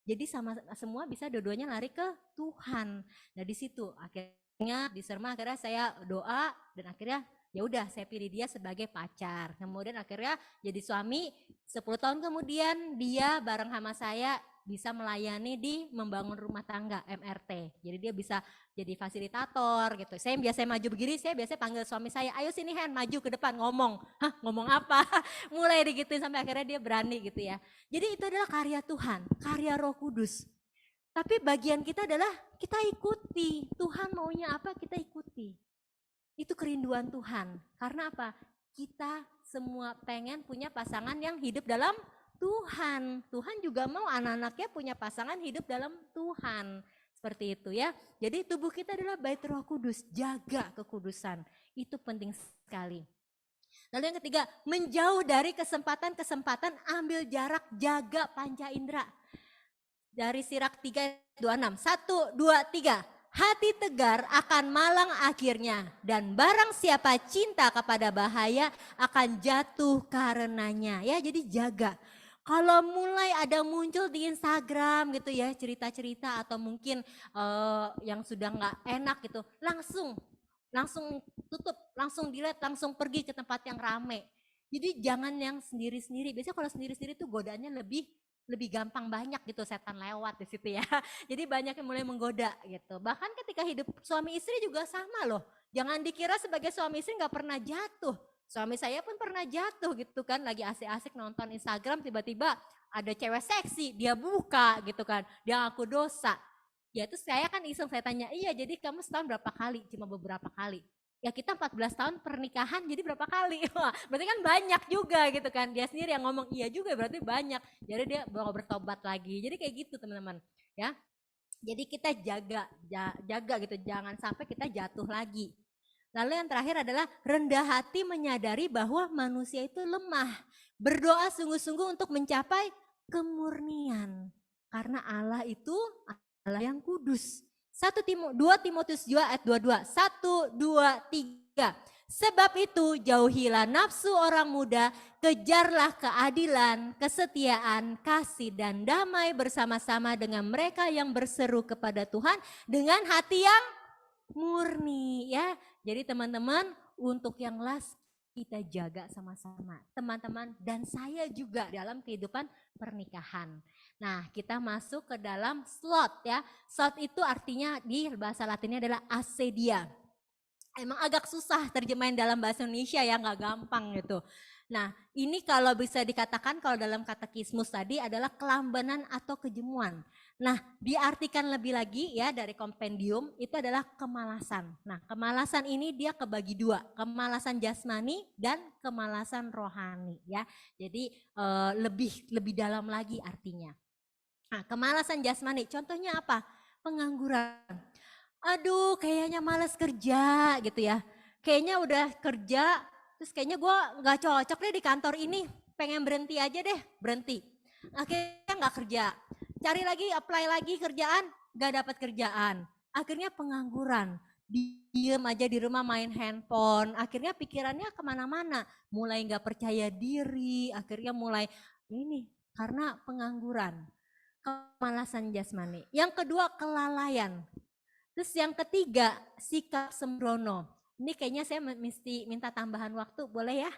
Speaker 5: Jadi sama semua bisa dua-duanya lari ke Tuhan. Nah di situ akhirnya discernment, akhirnya saya doa dan akhirnya ya udah saya pilih dia sebagai pacar. Kemudian akhirnya jadi suami, 10 tahun kemudian dia bareng sama saya bisa melayani di membangun rumah tangga MRT. Jadi dia bisa jadi fasilitator gitu. Saya yang biasa maju begini, saya biasa panggil suami saya, ayo sini Hen maju ke depan ngomong. Hah ngomong apa? Mulai digituin sampai akhirnya dia berani gitu ya. Jadi itu adalah karya Tuhan, karya Roh Kudus. Tapi bagian kita adalah kita ikuti. Tuhan maunya apa kita ikuti. Itu kerinduan Tuhan. Karena apa? Kita semua pengen punya pasangan yang hidup dalam Tuhan. Tuhan juga mau anak-anaknya punya pasangan hidup dalam Tuhan. Seperti itu ya. Jadi tubuh kita adalah bait Roh Kudus, jaga kekudusan. Itu penting sekali. Lalu yang ketiga, menjauh dari kesempatan-kesempatan, ambil jarak, jaga panca indera. Dari Sirak 3:26, 1, 2, 3. Hati tegar akan malang akhirnya, dan barang siapa cinta kepada bahaya akan jatuh karenanya. Ya, jadi jaga. Kalau mulai ada muncul di Instagram gitu ya, cerita-cerita atau mungkin yang sudah nggak enak gitu, langsung tutup, langsung delete, langsung pergi ke tempat yang rame. Jadi jangan yang sendiri-sendiri. Biasanya kalau sendiri-sendiri tuh godaannya lebih gampang, banyak gitu setan lewat di situ ya. Jadi banyak yang mulai menggoda gitu. Bahkan ketika hidup suami istri juga sama loh. Jangan dikira sebagai suami istri nggak pernah jatuh. Suami saya pun pernah jatuh gitu kan, lagi asik-asik nonton Instagram, tiba-tiba ada cewek seksi, dia buka gitu kan, dia ngaku dosa. Ya itu saya kan iseng, saya tanya, iya jadi kamu setahun berapa kali? Cuma beberapa kali. Ya kita 14 tahun pernikahan jadi berapa kali? Wah, berarti kan banyak juga gitu kan. Dia sendiri yang ngomong iya juga berarti banyak. Jadi dia mau bertobat lagi. Jadi kayak gitu teman-teman ya. Jadi kita jaga gitu, jangan sampai kita jatuh lagi. Lalu yang terakhir adalah rendah hati, menyadari bahwa manusia itu lemah. Berdoa sungguh-sungguh untuk mencapai kemurnian. Karena Allah itu Allah yang kudus. 2 Timotius 2 ayat 22. 1, 2, 3. Sebab itu jauhilah nafsu orang muda, kejarlah keadilan, kesetiaan, kasih dan damai bersama-sama dengan mereka yang berseru kepada Tuhan dengan hati yang murni ya. Jadi teman-teman, untuk yang last kita jaga sama-sama, teman-teman dan saya juga dalam kehidupan pernikahan. Nah, kita masuk ke dalam slot ya. Slot itu artinya di bahasa Latinnya adalah asedia. Emang agak susah terjemahin dalam bahasa Indonesia ya, nggak gampang gitu. Nah, ini kalau bisa dikatakan kalau dalam katekismus tadi adalah kelambanan atau kejemuan. Nah, diartikan lebih lagi ya dari kompendium itu adalah kemalasan. Nah, kemalasan ini dia kebagi dua, kemalasan jasmani dan kemalasan rohani ya. Jadi lebih dalam lagi artinya. Nah, kemalasan jasmani contohnya apa? Pengangguran. Aduh, kayaknya males kerja gitu ya. Kayaknya udah kerja, terus kayaknya gue nggak cocok deh di kantor ini. Pengen berhenti aja deh, berhenti. Akhirnya nggak kerja. Cari lagi, apply lagi kerjaan, nggak dapat kerjaan. Akhirnya pengangguran. Diem aja di rumah main handphone. Akhirnya pikirannya kemana-mana. Mulai nggak percaya diri. Akhirnya mulai ini karena pengangguran. Kemalasan jasmani. Yang kedua kelalaian. Terus yang ketiga, sikap sembrono. Ini kayaknya saya mesti minta tambahan waktu, boleh ya?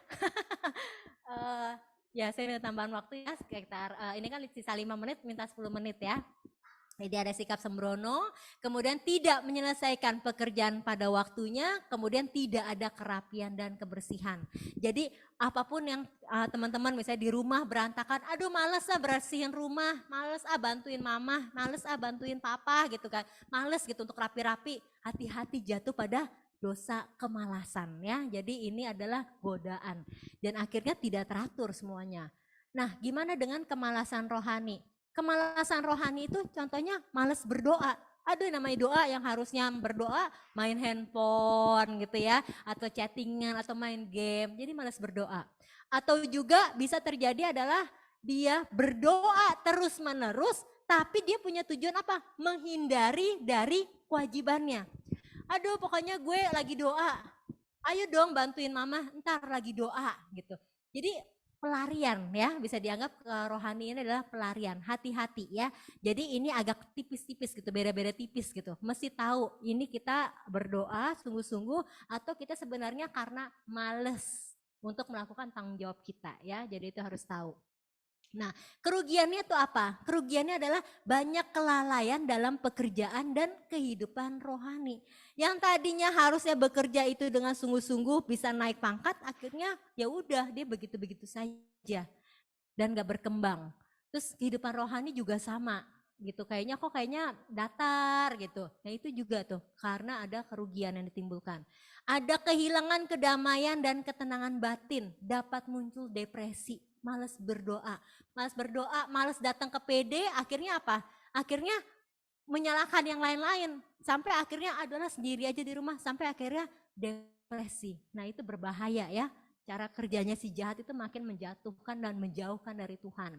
Speaker 5: Ya saya minta tambahan waktu ya, sekitar ini kan sisa 5 menit, minta 10 menit ya. Jadi ada sikap sembrono, kemudian tidak menyelesaikan pekerjaan pada waktunya, kemudian tidak ada kerapian dan kebersihan. Jadi apapun yang teman-teman misalnya di rumah berantakan, aduh males bersihin rumah, males bantuin mama, males bantuin papa gitu kan, males gitu untuk rapi-rapi, hati-hati jatuh pada dosa kemalasan ya. Jadi ini adalah godaan dan akhirnya tidak teratur semuanya. Nah, gimana dengan kemalasan rohani? Kemalasan rohani itu contohnya malas berdoa. Aduh namanya doa yang harusnya berdoa main handphone gitu ya. Atau chattingan atau main game. Jadi malas berdoa. Atau juga bisa terjadi adalah dia berdoa terus menerus. Tapi dia punya tujuan apa? Menghindari dari kewajibannya. Aduh pokoknya gue lagi doa. Ayo dong bantuin mama ntar lagi doa gitu. Jadi pelarian ya, bisa dianggap rohani ini adalah pelarian, hati-hati ya. Jadi ini agak tipis-tipis gitu, beda-beda tipis gitu. Mesti tahu ini kita berdoa sungguh-sungguh atau kita sebenarnya karena males untuk melakukan tanggung jawab kita ya. Jadi itu harus tahu. Nah, kerugiannya itu apa? Kerugiannya adalah banyak kelalaian dalam pekerjaan dan kehidupan rohani. Yang tadinya harusnya bekerja itu dengan sungguh-sungguh bisa naik pangkat, akhirnya ya udah dia begitu-begitu saja dan gak berkembang. Terus kehidupan rohani juga sama gitu, kayaknya datar gitu. Nah itu juga tuh karena ada kerugian yang ditimbulkan. Ada kehilangan kedamaian dan ketenangan batin, dapat muncul depresi. Malas berdoa. Malas berdoa, malas datang ke PD, akhirnya apa? Akhirnya menyalahkan yang lain-lain. Sampai akhirnya adalah sendiri aja di rumah, sampai akhirnya depresi. Nah itu berbahaya ya. Cara kerjanya si jahat itu makin menjatuhkan dan menjauhkan dari Tuhan.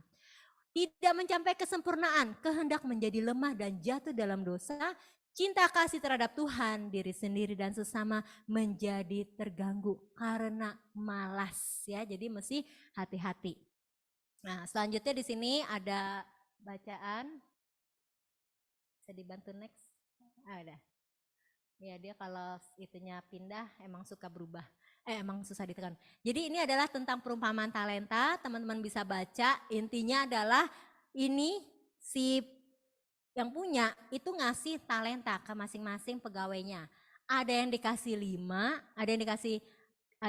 Speaker 5: Tidak mencapai kesempurnaan, kehendak menjadi lemah dan jatuh dalam dosa, cinta kasih terhadap Tuhan, diri sendiri dan sesama menjadi terganggu karena malas ya. Jadi mesti hati-hati. Nah, selanjutnya di sini ada bacaan. Bisa dibantu next? Ada. Ya, dia kalau itunya pindah emang suka berubah. Emang susah ditekan. Jadi ini adalah tentang perumpamaan talenta, teman-teman bisa baca. Intinya adalah ini si yang punya itu ngasih talenta ke masing-masing pegawainya. Ada yang dikasih 5, ada yang dikasih 5,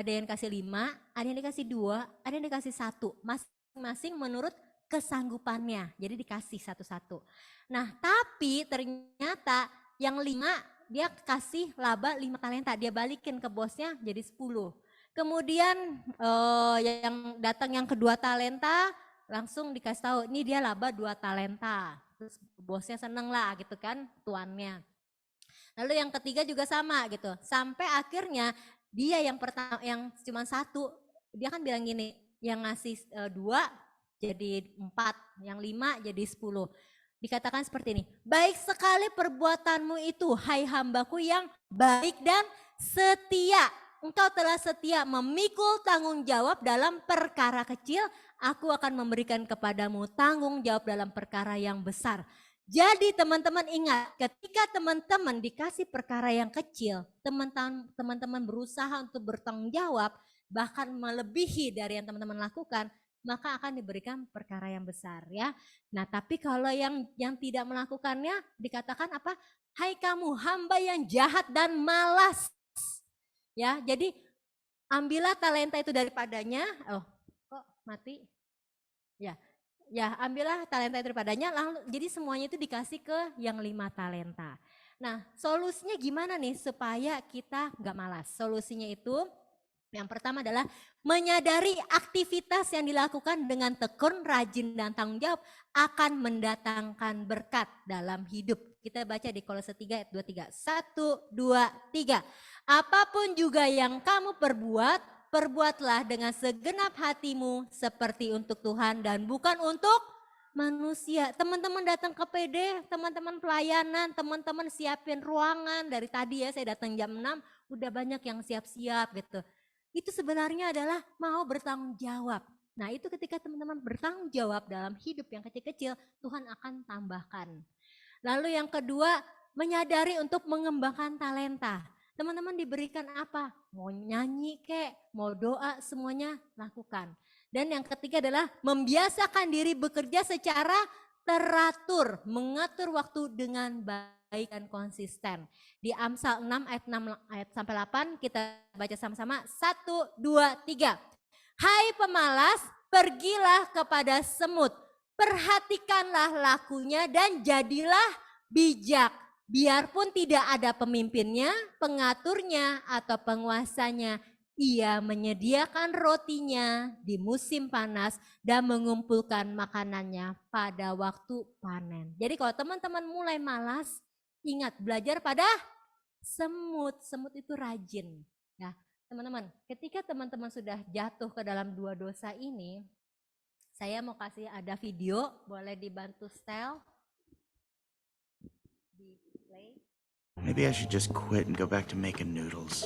Speaker 5: ada yang dikasih 2, ada yang dikasih 1. Masing-masing menurut kesanggupannya. Jadi dikasih satu-satu. Nah, tapi ternyata yang 5 dia kasih laba 5 talenta, dia balikin ke bosnya jadi 10. Kemudian yang datang yang kedua talenta langsung dikasih tahu, ini dia laba 2 talenta. Terus bosnya seneng lah gitu kan, tuannya. Lalu yang ketiga juga sama gitu. Sampai akhirnya dia yang pertama yang cuma 1, dia kan bilang gini, yang ngasih 2 jadi 4, yang 5 jadi 10. Dikatakan seperti ini, baik sekali perbuatanmu itu, hai hambaku yang baik dan setia. Engkau telah setia memikul tanggung jawab dalam perkara kecil, aku akan memberikan kepadamu tanggung jawab dalam perkara yang besar. Jadi teman-teman ingat, ketika teman-teman dikasih perkara yang kecil, teman-teman berusaha untuk bertanggung jawab, bahkan melebihi dari yang teman-teman lakukan, maka akan diberikan perkara yang besar ya. Nah tapi kalau yang tidak melakukannya dikatakan apa? Hai kamu hamba yang jahat dan malas. Ya, jadi ambillah talenta itu daripadanya. Oh, kok mati? Ya, ambillah talenta itu daripadanya. Lalu jadi semuanya itu dikasih ke yang 5 talenta. Nah, solusinya gimana nih supaya kita nggak malas? Solusinya itu yang pertama adalah menyadari aktivitas yang dilakukan dengan tekun, rajin dan tanggung jawab akan mendatangkan berkat dalam hidup. Kita baca di Kolose 3 ayat 23. 1, 2, 3. Apapun juga yang kamu perbuat, perbuatlah dengan segenap hatimu seperti untuk Tuhan dan bukan untuk manusia. Teman-teman datang ke PD, teman-teman pelayanan, teman-teman siapin ruangan. Dari tadi ya saya datang jam 6, udah banyak yang siap-siap gitu. Itu sebenarnya adalah mau bertanggung jawab. Nah itu ketika teman-teman bertanggung jawab dalam hidup yang kecil-kecil, Tuhan akan tambahkan. Lalu yang kedua, menyadari untuk mengembangkan talenta. Teman-teman diberikan apa? Mau nyanyi kek, mau doa, semuanya lakukan. Dan yang ketiga adalah membiasakan diri bekerja secara teratur, mengatur waktu dengan baik dan konsisten. Di Amsal 6 ayat 6 ayat sampai 8 kita baca sama-sama. 1, 2, 3. Hai pemalas, pergilah kepada semut. Perhatikanlah lakunya dan jadilah bijak. Biarpun tidak ada pemimpinnya, pengaturnya atau penguasanya, ia menyediakan rotinya di musim panas dan mengumpulkan makanannya pada waktu panen. Jadi kalau teman-teman mulai malas, ingat belajar pada semut. Semut itu rajin. Ya, teman-teman, ketika teman-teman sudah jatuh ke dalam 2 dosa ini, saya mau kasih ada video, boleh dibantu setel. Di play.
Speaker 6: Maybe I should just quit and go back to making noodles.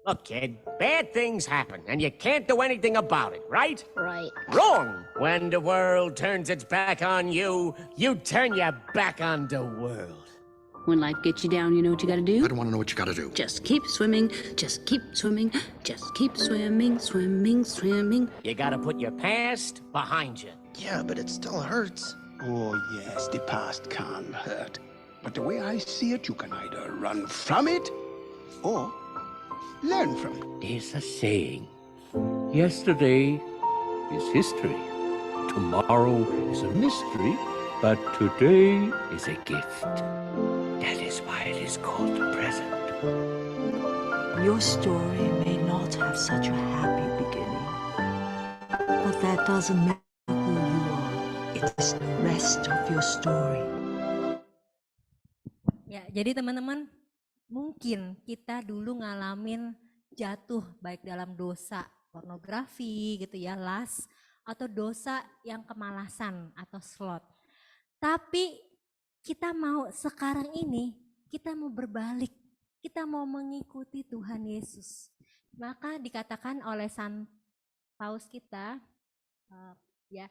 Speaker 7: Look, kid, bad things happen, and you can't do anything about it, right?
Speaker 8: Right.
Speaker 7: Wrong! When the world turns its back on you, you turn your back on the world.
Speaker 8: When life gets you down, you know what you gotta do?
Speaker 9: I don't want to know what you gotta do.
Speaker 8: Just keep swimming, just keep swimming, just keep swimming, swimming, swimming.
Speaker 7: You gotta put your past behind you.
Speaker 9: Yeah, but it still hurts.
Speaker 10: Oh, yes, the past can hurt. But the way I see it, you can either run from it or learn from it.
Speaker 11: There's a saying, yesterday is history, tomorrow is a mystery, but today is a gift. That is why it is called the present.
Speaker 12: Your story may not have such a happy beginning,
Speaker 8: But that doesn't make who you are. It's the rest of your story.
Speaker 5: Ya, jadi teman-teman, mungkin kita dulu ngalamin jatuh baik dalam dosa pornografi gitu ya, lust, atau dosa yang kemalasan atau sloth. Tapi kita mau sekarang ini, kita mau berbalik, kita mau mengikuti Tuhan Yesus. Maka dikatakan oleh San Paus kita, ya,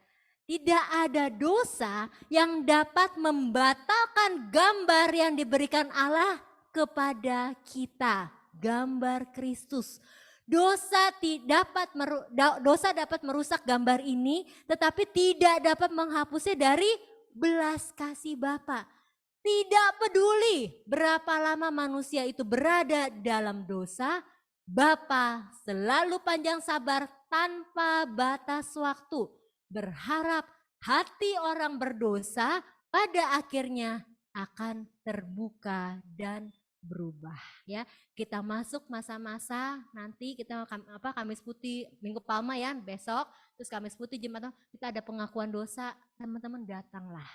Speaker 5: tidak ada dosa yang dapat membatalkan gambar yang diberikan Allah kepada kita, gambar Kristus. Dosa dapat merusak gambar ini, tetapi tidak dapat menghapusnya dari belas kasih Bapa. Tidak peduli berapa lama manusia itu berada dalam dosa, Bapa selalu panjang sabar tanpa batas waktu. Berharap hati orang berdosa pada akhirnya akan terbuka dan berubah, ya. Kita masuk masa-masa nanti kita Kamis Putih Minggu Palma ya besok, terus Kamis Putih Jumat kita ada pengakuan dosa. Teman-teman datanglah,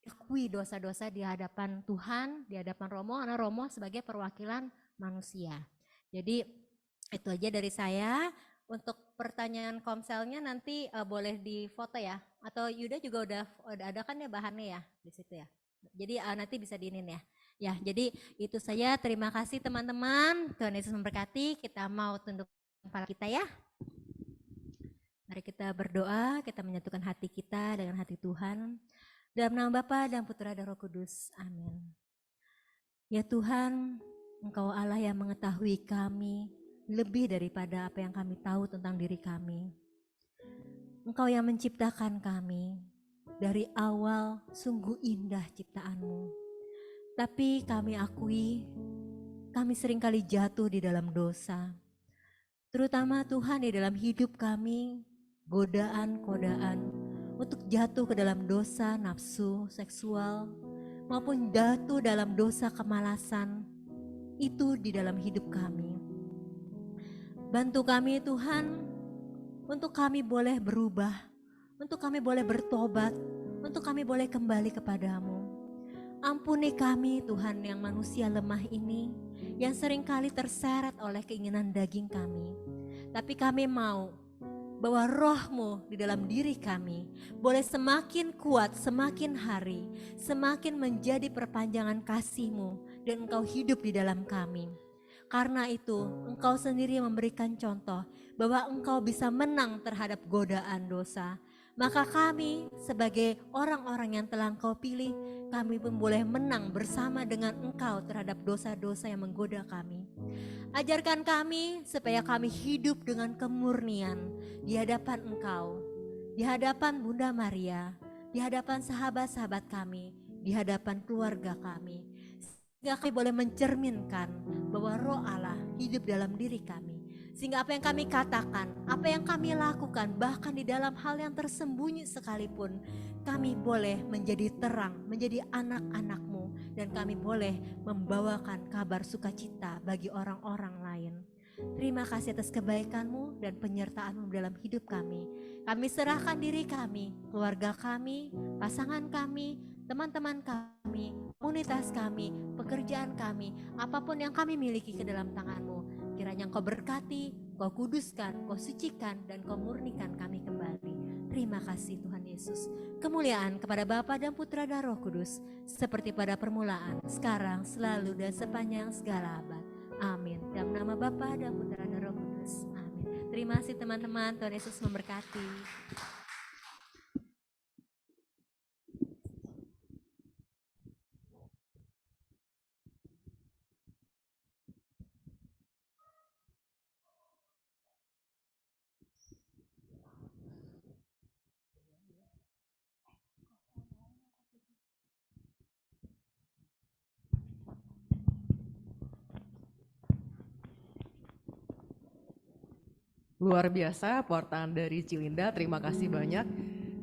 Speaker 5: akui dosa-dosa di hadapan Tuhan, di hadapan Romo, karena Romo sebagai perwakilan manusia. Jadi itu aja dari saya. Untuk pertanyaan komselnya nanti boleh difoto ya, atau Yuda juga udah ada kan ya bahannya ya di situ ya. Jadi nanti bisa diinin ya. Ya, jadi itu saja. Terima kasih teman-teman. Tuhan Yesus memberkati. Kita mau tunduk kepala kita ya. Mari kita berdoa, kita menyatukan hati kita dengan hati Tuhan. Dalam nama Bapa dan Putra dan Roh Kudus. Amin. Ya Tuhan, Engkau Allah yang mengetahui kami lebih daripada apa yang kami tahu tentang diri kami. Engkau yang menciptakan kami. Dari awal sungguh indah ciptaan-Mu. Tapi kami akui, kami seringkali jatuh di dalam dosa. Terutama Tuhan di dalam hidup kami, godaan-godaan untuk jatuh ke dalam dosa nafsu seksual, maupun jatuh dalam dosa kemalasan, itu di dalam hidup kami. Bantu kami Tuhan, untuk kami boleh berubah, untuk kami boleh bertobat, untuk kami boleh kembali kepadamu. Ampuni kami Tuhan yang manusia lemah ini, yang seringkali terseret oleh keinginan daging kami. Tapi kami mau bahwa Roh-Mu di dalam diri kami boleh semakin kuat, semakin hari, semakin menjadi perpanjangan kasih-Mu dan Engkau hidup di dalam kami. Karena itu Engkau sendiri memberikan contoh bahwa Engkau bisa menang terhadap godaan dosa. Maka kami sebagai orang-orang yang telah Engkau pilih, kami pun boleh menang bersama dengan Engkau terhadap dosa-dosa yang menggoda kami. Ajarkan kami supaya kami hidup dengan kemurnian di hadapan Engkau, di hadapan Bunda Maria, di hadapan sahabat-sahabat kami, di hadapan keluarga kami. Sehingga kami boleh mencerminkan bahwa Roh Allah hidup dalam diri kami. Sehingga apa yang kami katakan, apa yang kami lakukan, bahkan di dalam hal yang tersembunyi sekalipun, kami boleh menjadi terang, menjadi anak-anak-Mu, dan kami boleh membawakan kabar sukacita bagi orang-orang lain. Terima kasih atas kebaikan-Mu dan penyertaan-Mu dalam hidup kami. Kami serahkan diri kami, keluarga kami, pasangan kami, teman-teman kami, komunitas kami, pekerjaan kami, apapun yang kami miliki ke dalam tangan-Mu. Kiranya Engkau berkati, Engkau kuduskan, Engkau sucikan, dan Engkau murnikan kami kembali. Terima kasih Tuhan Yesus. Kemuliaan kepada Bapa dan Putra dan Roh Kudus, seperti pada permulaan, sekarang, selalu, dan sepanjang segala abad. Amin. Dalam nama Bapa dan Putra dan Roh Kudus. Amin. Terima kasih teman-teman. Tuhan Yesus memberkati.
Speaker 2: Luar biasa pewartaan dari Cilinda, terima kasih banyak.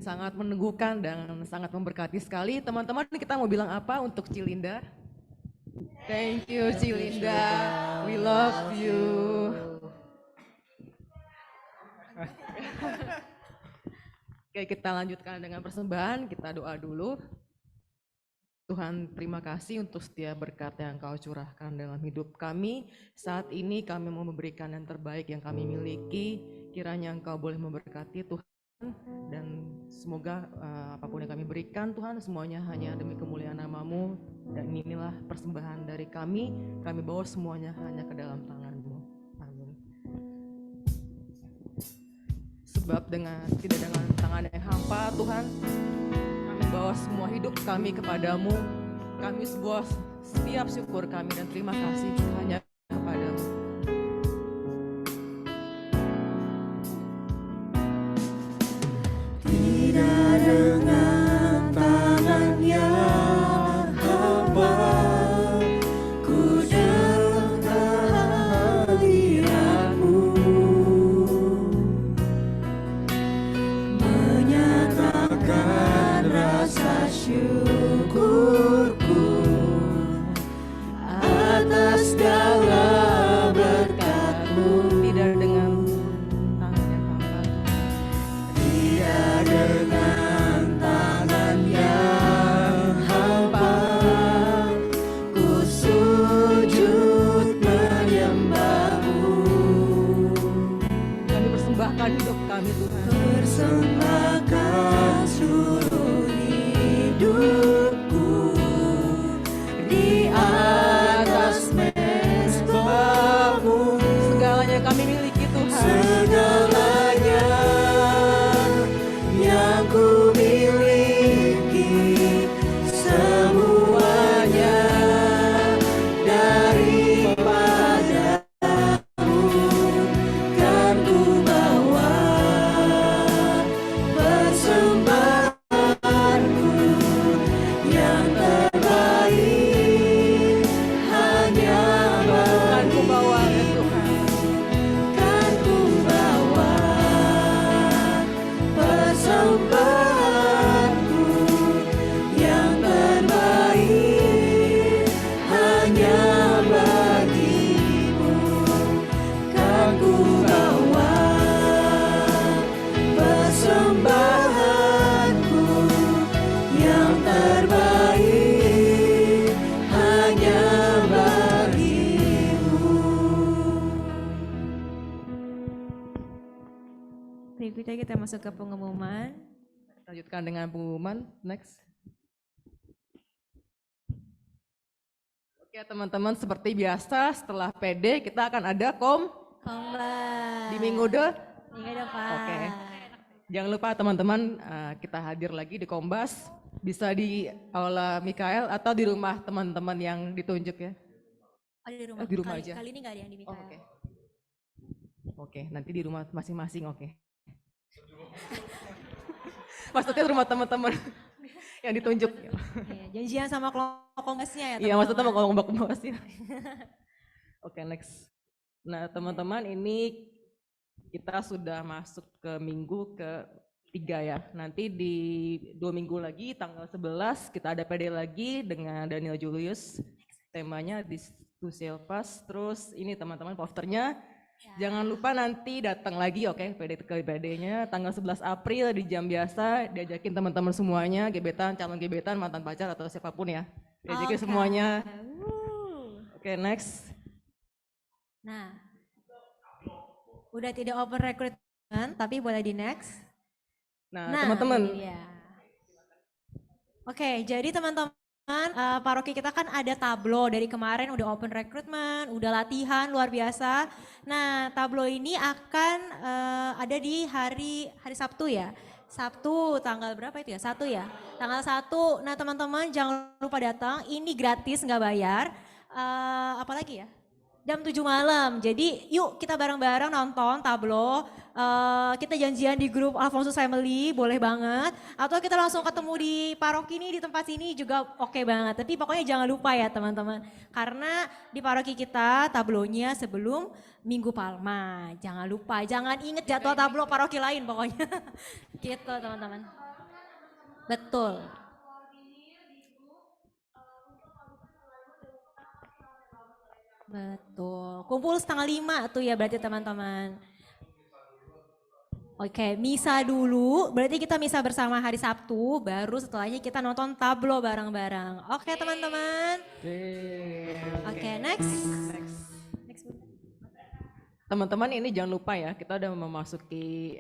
Speaker 2: Sangat meneguhkan dan sangat memberkati sekali. Teman-teman, kita mau bilang apa untuk Cilinda? Thank you Cilinda, we love you. Oke, kita lanjutkan dengan persembahan, kita doa dulu. Tuhan, terima kasih untuk setiap berkat yang Kau curahkan dalam hidup kami. Saat ini kami mau memberikan yang terbaik yang kami miliki. Kiranya Engkau boleh memberkati Tuhan. Dan semoga apapun yang kami berikan Tuhan, semuanya hanya demi kemuliaan nama-Mu. Dan inilah persembahan dari kami bawa semuanya hanya ke dalam tangan-Mu. Amin. Sebab tidak dengan tangan yang hampa Tuhan, kami bawa semua hidup kami kepadamu. Kami setiap syukur kami dan terima kasih hanya kepadamu.
Speaker 12: Tidak dengan tangan yang hampa, ku datang hadirat-Mu, menyatakan rasa syukurku atas segala berkat-Mu.
Speaker 2: Tidak dengan tangan yang hampa,
Speaker 12: tidak dengan tangan yang hampa, ku sujud menyembah-Mu.
Speaker 2: kami persembahkan hidup kami Tuhan.
Speaker 12: Persembahkan seluruh hidupku di atas mezbah-Mu.
Speaker 2: Segalanya kami miliki Tuhan.
Speaker 12: Segalanya yang ku miliki, semuanya daripada-Mu, kan ku bawa persembahanku yang terbaik hanya
Speaker 2: Kan ku bawa ya Tuhan.
Speaker 12: kan ku bawa persembahanku yang terbaik hanya bagi-Mu, kan ku bawa persembahanku yang terbaik hanya bagi-Mu.
Speaker 4: Berikutnya kita masuk ke pengumuman.
Speaker 2: Lanjutkan dengan pengumuman. Next. Oke teman-teman, seperti biasa setelah PD kita akan ada
Speaker 4: Kombat.
Speaker 2: di minggu
Speaker 4: Minggu depan.
Speaker 2: Oke. Jangan lupa teman-teman, kita hadir lagi di Kombas. Bisa di Aula Mikael atau di rumah teman-teman yang ditunjuk ya.
Speaker 4: Oh, di rumah.
Speaker 2: Di rumah
Speaker 4: kali,
Speaker 2: aja.
Speaker 4: Kali ini nggak ada yang di Mikael.
Speaker 2: Oke. Oke, nanti di rumah masing-masing, oke. Maksudnya rumah teman-teman yang ditunjuk.
Speaker 4: Iya, janjian sama kelompok Kombasnya ya.
Speaker 2: Iya, maksudnya mau
Speaker 4: teman-teman.
Speaker 2: ngomong Kombasnya. Oke, next. Nah, teman-teman, ini kita sudah masuk ke minggu ke-3 ya. Nanti di 2 minggu lagi, tanggal 11, kita ada PD lagi dengan Daniel Julius. Temanya This to Silvas. Terus ini teman-teman posternya. Jangan lupa nanti datang lagi, oke, PD-nya tanggal 11 April di jam biasa. Diajakin teman-teman semuanya, gebetan, calon gebetan, mantan pacar atau siapapun ya. Diajakin semuanya. Oke, next.
Speaker 4: Nah, udah tidak open recruitment, tapi boleh di next.
Speaker 2: Nah, teman-teman.
Speaker 4: ini dia. Oke, jadi teman-teman, paroki kita kan ada tablo dari kemarin udah open recruitment, udah latihan luar biasa. Nah, tablo ini akan ada di hari Sabtu ya. Sabtu tanggal berapa itu ya? 1 ya. Tanggal 1. Nah, teman-teman jangan lupa datang. Ini gratis nggak bayar. Apalagi ya? Jam 7 malam. Jadi yuk kita bareng-bareng nonton tablo. Kita janjian di grup Alphonsus Family, boleh banget. Atau kita langsung ketemu di paroki ini, di tempat sini juga oke banget. Tapi pokoknya jangan lupa ya teman-teman. Karena di paroki kita tablonya sebelum Minggu Palma. Jangan lupa, jangan inget jadwal tablo paroki lain pokoknya. Gitu teman-teman. Betul. Betul. Kumpul 4:30 tuh ya berarti teman-teman. Oke, misa dulu, berarti kita misa bersama hari Sabtu, baru setelahnya kita nonton tablo bareng-bareng. Oke teman-teman. Oke, next. Next.
Speaker 2: Teman-teman ini jangan lupa ya, kita udah memasuki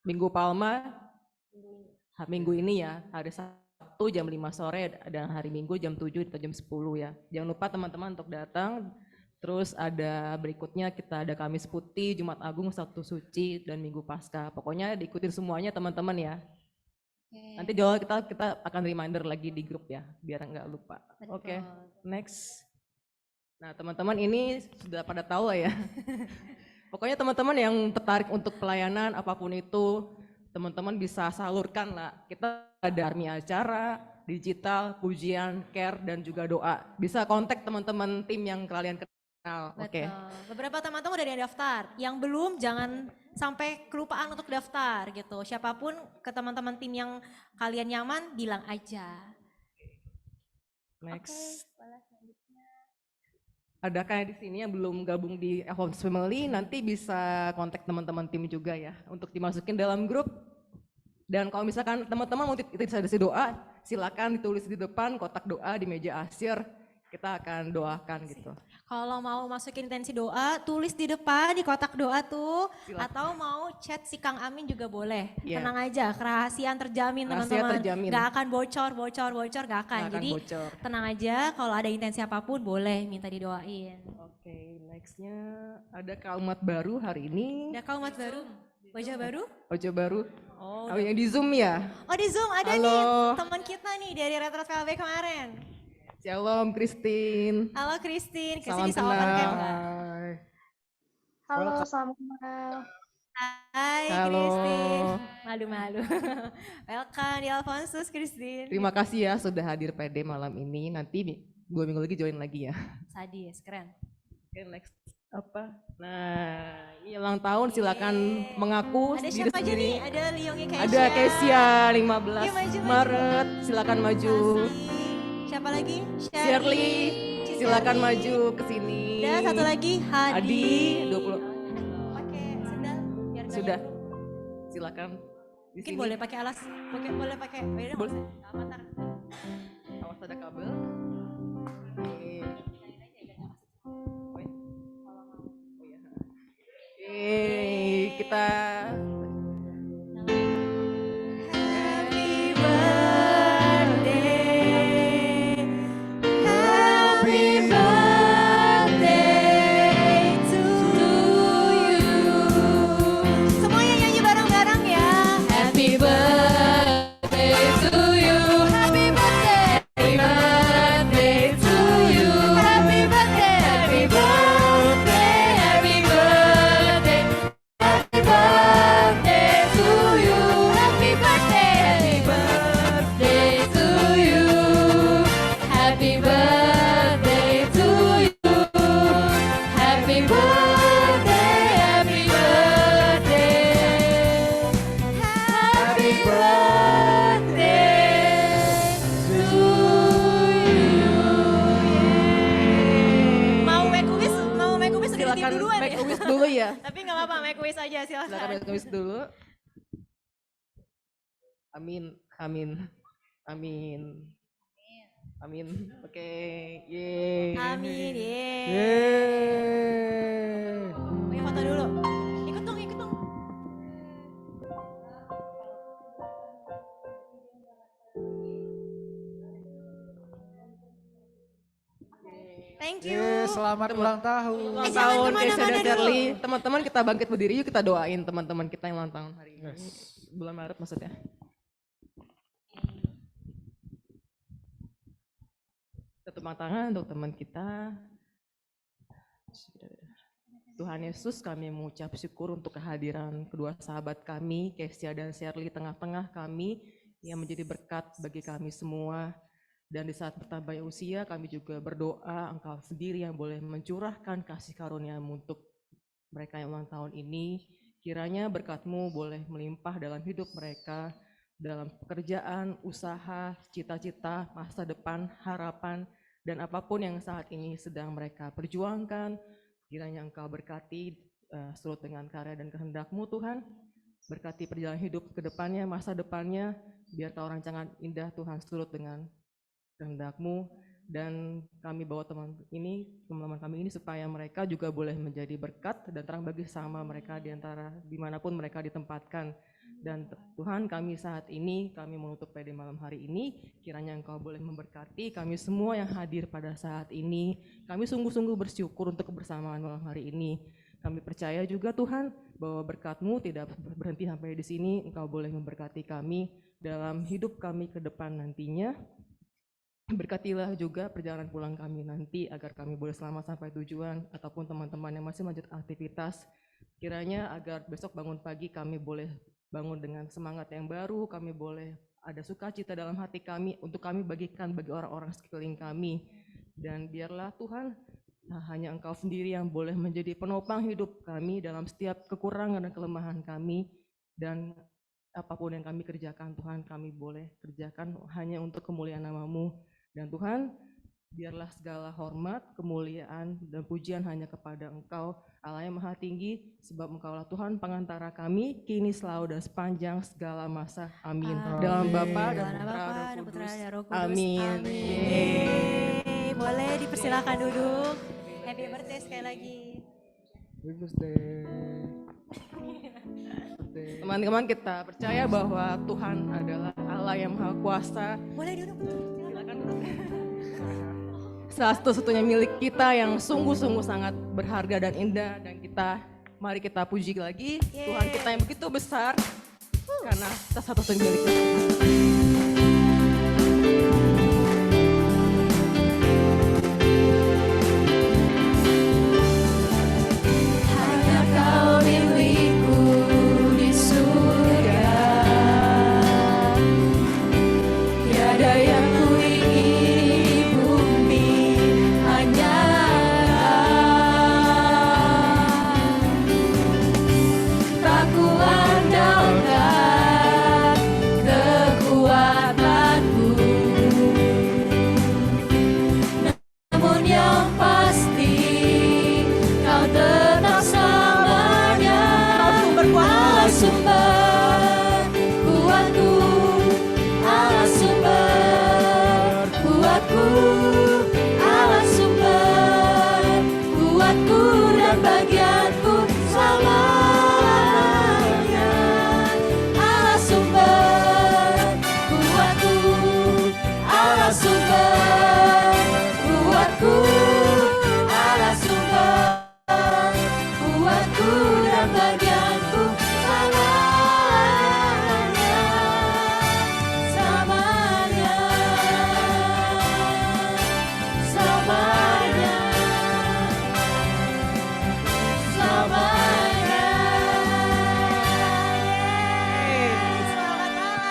Speaker 2: Minggu Palma, minggu ini ya, hari Sabtu jam 5 sore dan hari Minggu jam 7 atau jam 10 ya. Jangan lupa teman-teman untuk datang. Terus ada berikutnya kita ada Kamis Putih, Jumat Agung, Sabtu Suci, dan Minggu Paskah. Pokoknya diikutin semuanya teman-teman ya. Nanti jauh kita akan reminder lagi di grup ya, biar nggak lupa. Oke, next. Nah teman-teman ini sudah pada tahu lah ya. Pokoknya teman-teman yang tertarik untuk pelayanan apapun itu, teman-teman bisa salurkan lah. Kita ada army acara, digital, pujian, care, dan juga doa. Bisa kontak teman-teman tim yang kalian kenal. Oke.
Speaker 4: Beberapa teman-teman udah ada yang daftar. Yang belum jangan sampai kelupaan untuk daftar gitu. Siapapun ke teman-teman tim yang kalian nyaman bilang aja.
Speaker 2: Next. Ada kayak di sini yang belum gabung di Homes Family, nanti bisa kontak teman-teman tim juga ya untuk dimasukin dalam grup. Dan kalau misalkan teman-teman mau intensi doa, silakan ditulis di depan kotak doa di meja asyir. Kita akan doakan gitu.
Speaker 4: Kalau mau masukin intensi doa, tulis di depan di kotak doa tuh.
Speaker 2: Silakan.
Speaker 4: Atau mau chat si Kang Amin juga boleh.
Speaker 2: Yeah.
Speaker 4: Tenang aja, kerahasiaan terjamin
Speaker 2: Rahasia
Speaker 4: teman-teman.
Speaker 2: terjamin.
Speaker 4: Gak akan bocor, gak akan. Jadi
Speaker 2: bocor.
Speaker 4: tenang aja, kalau ada intensi apapun boleh minta didoain.
Speaker 2: Oke, nextnya ada kaumat baru hari ini.
Speaker 4: Ada kaumat baru? Wajah baru?
Speaker 2: Wajah baru.
Speaker 4: Oh,
Speaker 2: yang di Zoom ya?
Speaker 4: Oh di Zoom ada
Speaker 2: Halo.
Speaker 4: nih teman kita nih dari Retro VLB kemarin.
Speaker 2: Shalom Christine.
Speaker 4: Halo Christine,
Speaker 2: Salam
Speaker 4: Christine bisa open cam
Speaker 2: kenal.
Speaker 4: nggak?
Speaker 13: Halo, salam kenal.
Speaker 4: Hai
Speaker 2: Halo.
Speaker 4: Christine. Malu-malu. Welcome di Alphonsus Christine.
Speaker 2: Terima kasih ya sudah hadir PD malam ini. Nanti 2 minggu lagi join lagi ya.
Speaker 4: Sadis, keren.
Speaker 2: Oke, next apa? Nah, ini ulang tahun silakan mengaku
Speaker 4: Ada
Speaker 2: diri
Speaker 4: siapa aja
Speaker 2: sendiri.
Speaker 4: nih? Ada Liongnya Keisha.
Speaker 2: Ada Kesia 15
Speaker 4: Yuk, maju.
Speaker 2: Maret. Silakan maju.
Speaker 4: Siapa lagi?
Speaker 2: Shirley, silakan maju ke sini.
Speaker 4: Dan satu lagi Hadi.
Speaker 2: Adi 20.
Speaker 4: Pakai sendal biar nggak
Speaker 2: Sudah.
Speaker 4: jatuh.
Speaker 2: Silakan. Di
Speaker 4: Mungkin
Speaker 2: sini.
Speaker 4: boleh pakai alas, boleh pakai. Oh, yaudah,
Speaker 2: Boleh.
Speaker 4: nggak usah. Ntar.
Speaker 2: Awas ada kabel. Oke. Kita
Speaker 4: Happy birthday, happy birthday to you. Semuanya nyanyi bareng-bareng ya. Happy birthday to you. Happy birthday. Happy birthday to you. Happy birthday. Happy birthday. Happy birthday. Happy birthday to you. Happy birthday. Happy birthday to you. Happy birthday to you. Happy birthday. Happy birthday. Happy birthday to you. Mau make wish udah
Speaker 2: silakan
Speaker 4: ditip duluan
Speaker 2: make
Speaker 4: ya?
Speaker 2: a wish dulu ya.
Speaker 4: Tapi nggak apa-apa, make wish aja
Speaker 2: Silakan
Speaker 4: silakan.
Speaker 2: make a wish dulu. Amin, amin, amin. Amin. Oke, yeay.
Speaker 4: Amin, yeay.
Speaker 2: Yeay.
Speaker 4: Punya foto dulu. Ikut dong, ikut dong. Thank you.
Speaker 3: Selamat ulang tahun.
Speaker 2: Ulang
Speaker 4: jangan
Speaker 2: tahun
Speaker 4: kemana-mana
Speaker 2: Keisha dan
Speaker 4: dulu.
Speaker 2: Shirley. Teman-teman kita bangkit berdiri yuk kita doain teman-teman kita yang ulang tahun hari ini. Bulan Maret maksudnya. Tepuk tangan untuk teman kita. Tuhan Yesus, kami mengucap syukur untuk kehadiran kedua sahabat kami, Kesia dan Shirley, tengah-tengah kami yang menjadi berkat bagi kami semua. Dan di saat bertambahnya usia, kami juga berdoa Engkau sendiri yang boleh mencurahkan kasih karunia-Mu untuk mereka yang ulang tahun ini. Kiranya berkat-Mu boleh melimpah dalam hidup mereka, dalam pekerjaan, usaha, cita-cita, masa depan, harapan, dan apapun yang saat ini sedang mereka perjuangkan. Kiranya Engkau berkati surut dengan karya dan kehendak-Mu Tuhan. Berkati perjalanan hidup ke depannya, masa depannya, biar Kau rancangan indah Tuhan surut dengan kehendak-Mu. Dan kami bawa teman-teman kami ini supaya mereka juga boleh menjadi berkat dan terang bagi sama mereka di antara dimanapun mereka ditempatkan. Dan Tuhan, kami saat ini, kami menutup PD malam hari ini, kiranya Engkau boleh memberkati kami semua yang hadir pada saat ini. Kami sungguh-sungguh bersyukur untuk kebersamaan malam hari ini. Kami percaya juga Tuhan bahwa berkat-Mu tidak berhenti sampai di sini. Engkau boleh memberkati kami dalam hidup kami ke depan nantinya. Berkatilah juga perjalanan pulang kami nanti agar kami boleh selamat sampai tujuan, ataupun teman-teman yang masih lanjut aktivitas. Kiranya agar besok bangun pagi kami boleh bangun dengan semangat yang baru, kami boleh ada sukacita dalam hati kami untuk kami bagikan bagi orang-orang sekeliling kami. Dan biarlah Tuhan, hanya Engkau sendiri yang boleh menjadi penopang hidup kami dalam setiap kekurangan dan kelemahan kami. Dan apapun yang kami kerjakan Tuhan, kami boleh kerjakan hanya untuk kemuliaan nama-Mu. Dan Tuhan, biarlah segala hormat, kemuliaan, dan pujian hanya kepada Engkau, Allah yang Maha Tinggi, sebab Engkaulah Tuhan pengantara kami, kini selalu dan sepanjang segala masa. Amin. Dalam Bapa dan Putra dan Roh Kudus. Amin.
Speaker 4: Yeay. Boleh dipersilakan duduk. Happy birthday sekali lagi.
Speaker 3: Happy birthday.
Speaker 2: Teman-teman, kita percaya bahwa Tuhan adalah Allah yang Maha Kuasa.
Speaker 4: Boleh duduk.
Speaker 2: Silakan duduk. Satu-satunya milik kita yang sungguh-sungguh sangat berharga dan indah, dan mari kita puji lagi Tuhan kita yang begitu besar, karena satu-satunya milik kita.
Speaker 12: Hanya Kau milikku di surga, tiada yang ku ingini di bumi, hanya tak ku andalkan kekuatanku, namun yang pasti Kau tetap selamanya Allah sumber kuatku, Allah sumber kuatku, Allah sumber kuatku dan bagianku selamanya. Allah sumber kuatku, Allah sumber kuatku, Allah sumber kuatku dan bagianku selamanya, selamanya, selamanya, selamanya.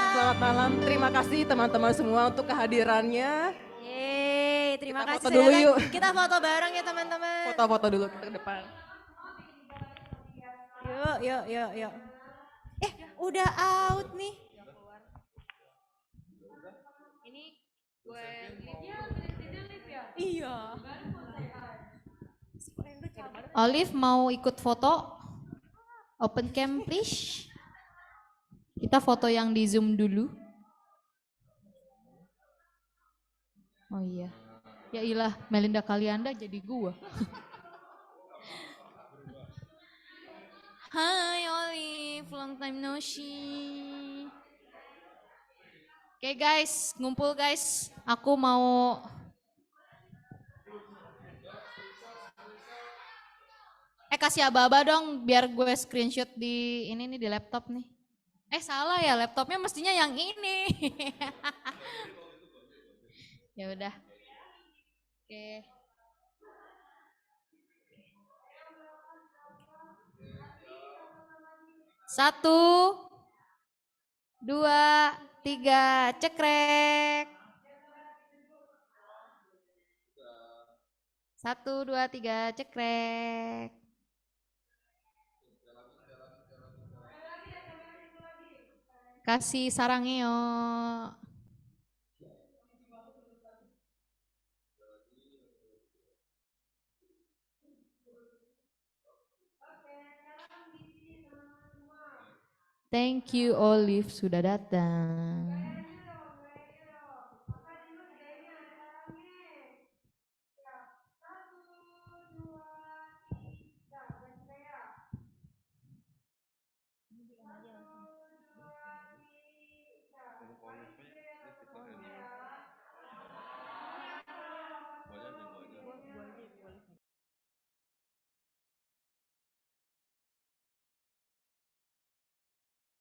Speaker 2: Selamat malam, terima kasih teman-teman semua untuk kehadirannya.
Speaker 4: Yeay, terima
Speaker 2: Kita
Speaker 4: kasih.
Speaker 2: foto dulu
Speaker 4: Saudara.
Speaker 2: yuk.
Speaker 4: Kita foto bareng ya teman-teman.
Speaker 2: Foto-foto dulu kita ke depan.
Speaker 4: Yuk. Udah out nih.
Speaker 1: Ini gue
Speaker 4: Iya.
Speaker 1: Olive mau ikut foto? Open cam please. Kita foto yang di Zoom dulu. Oh iya. Ya ilah, Melinda Kalianda jadi gua. Hai Olive, long time no see. Oke guys, ngumpul guys. Aku mau kasih aba-aba dong biar gue screenshot di ini nih di laptop nih. Salah ya, laptopnya mestinya yang ini. Ya udah. Oke. Satu, dua, tiga, cekrek. Satu, dua, tiga, cekrek. Kasih sarangnya. Thank you Olive sudah datang.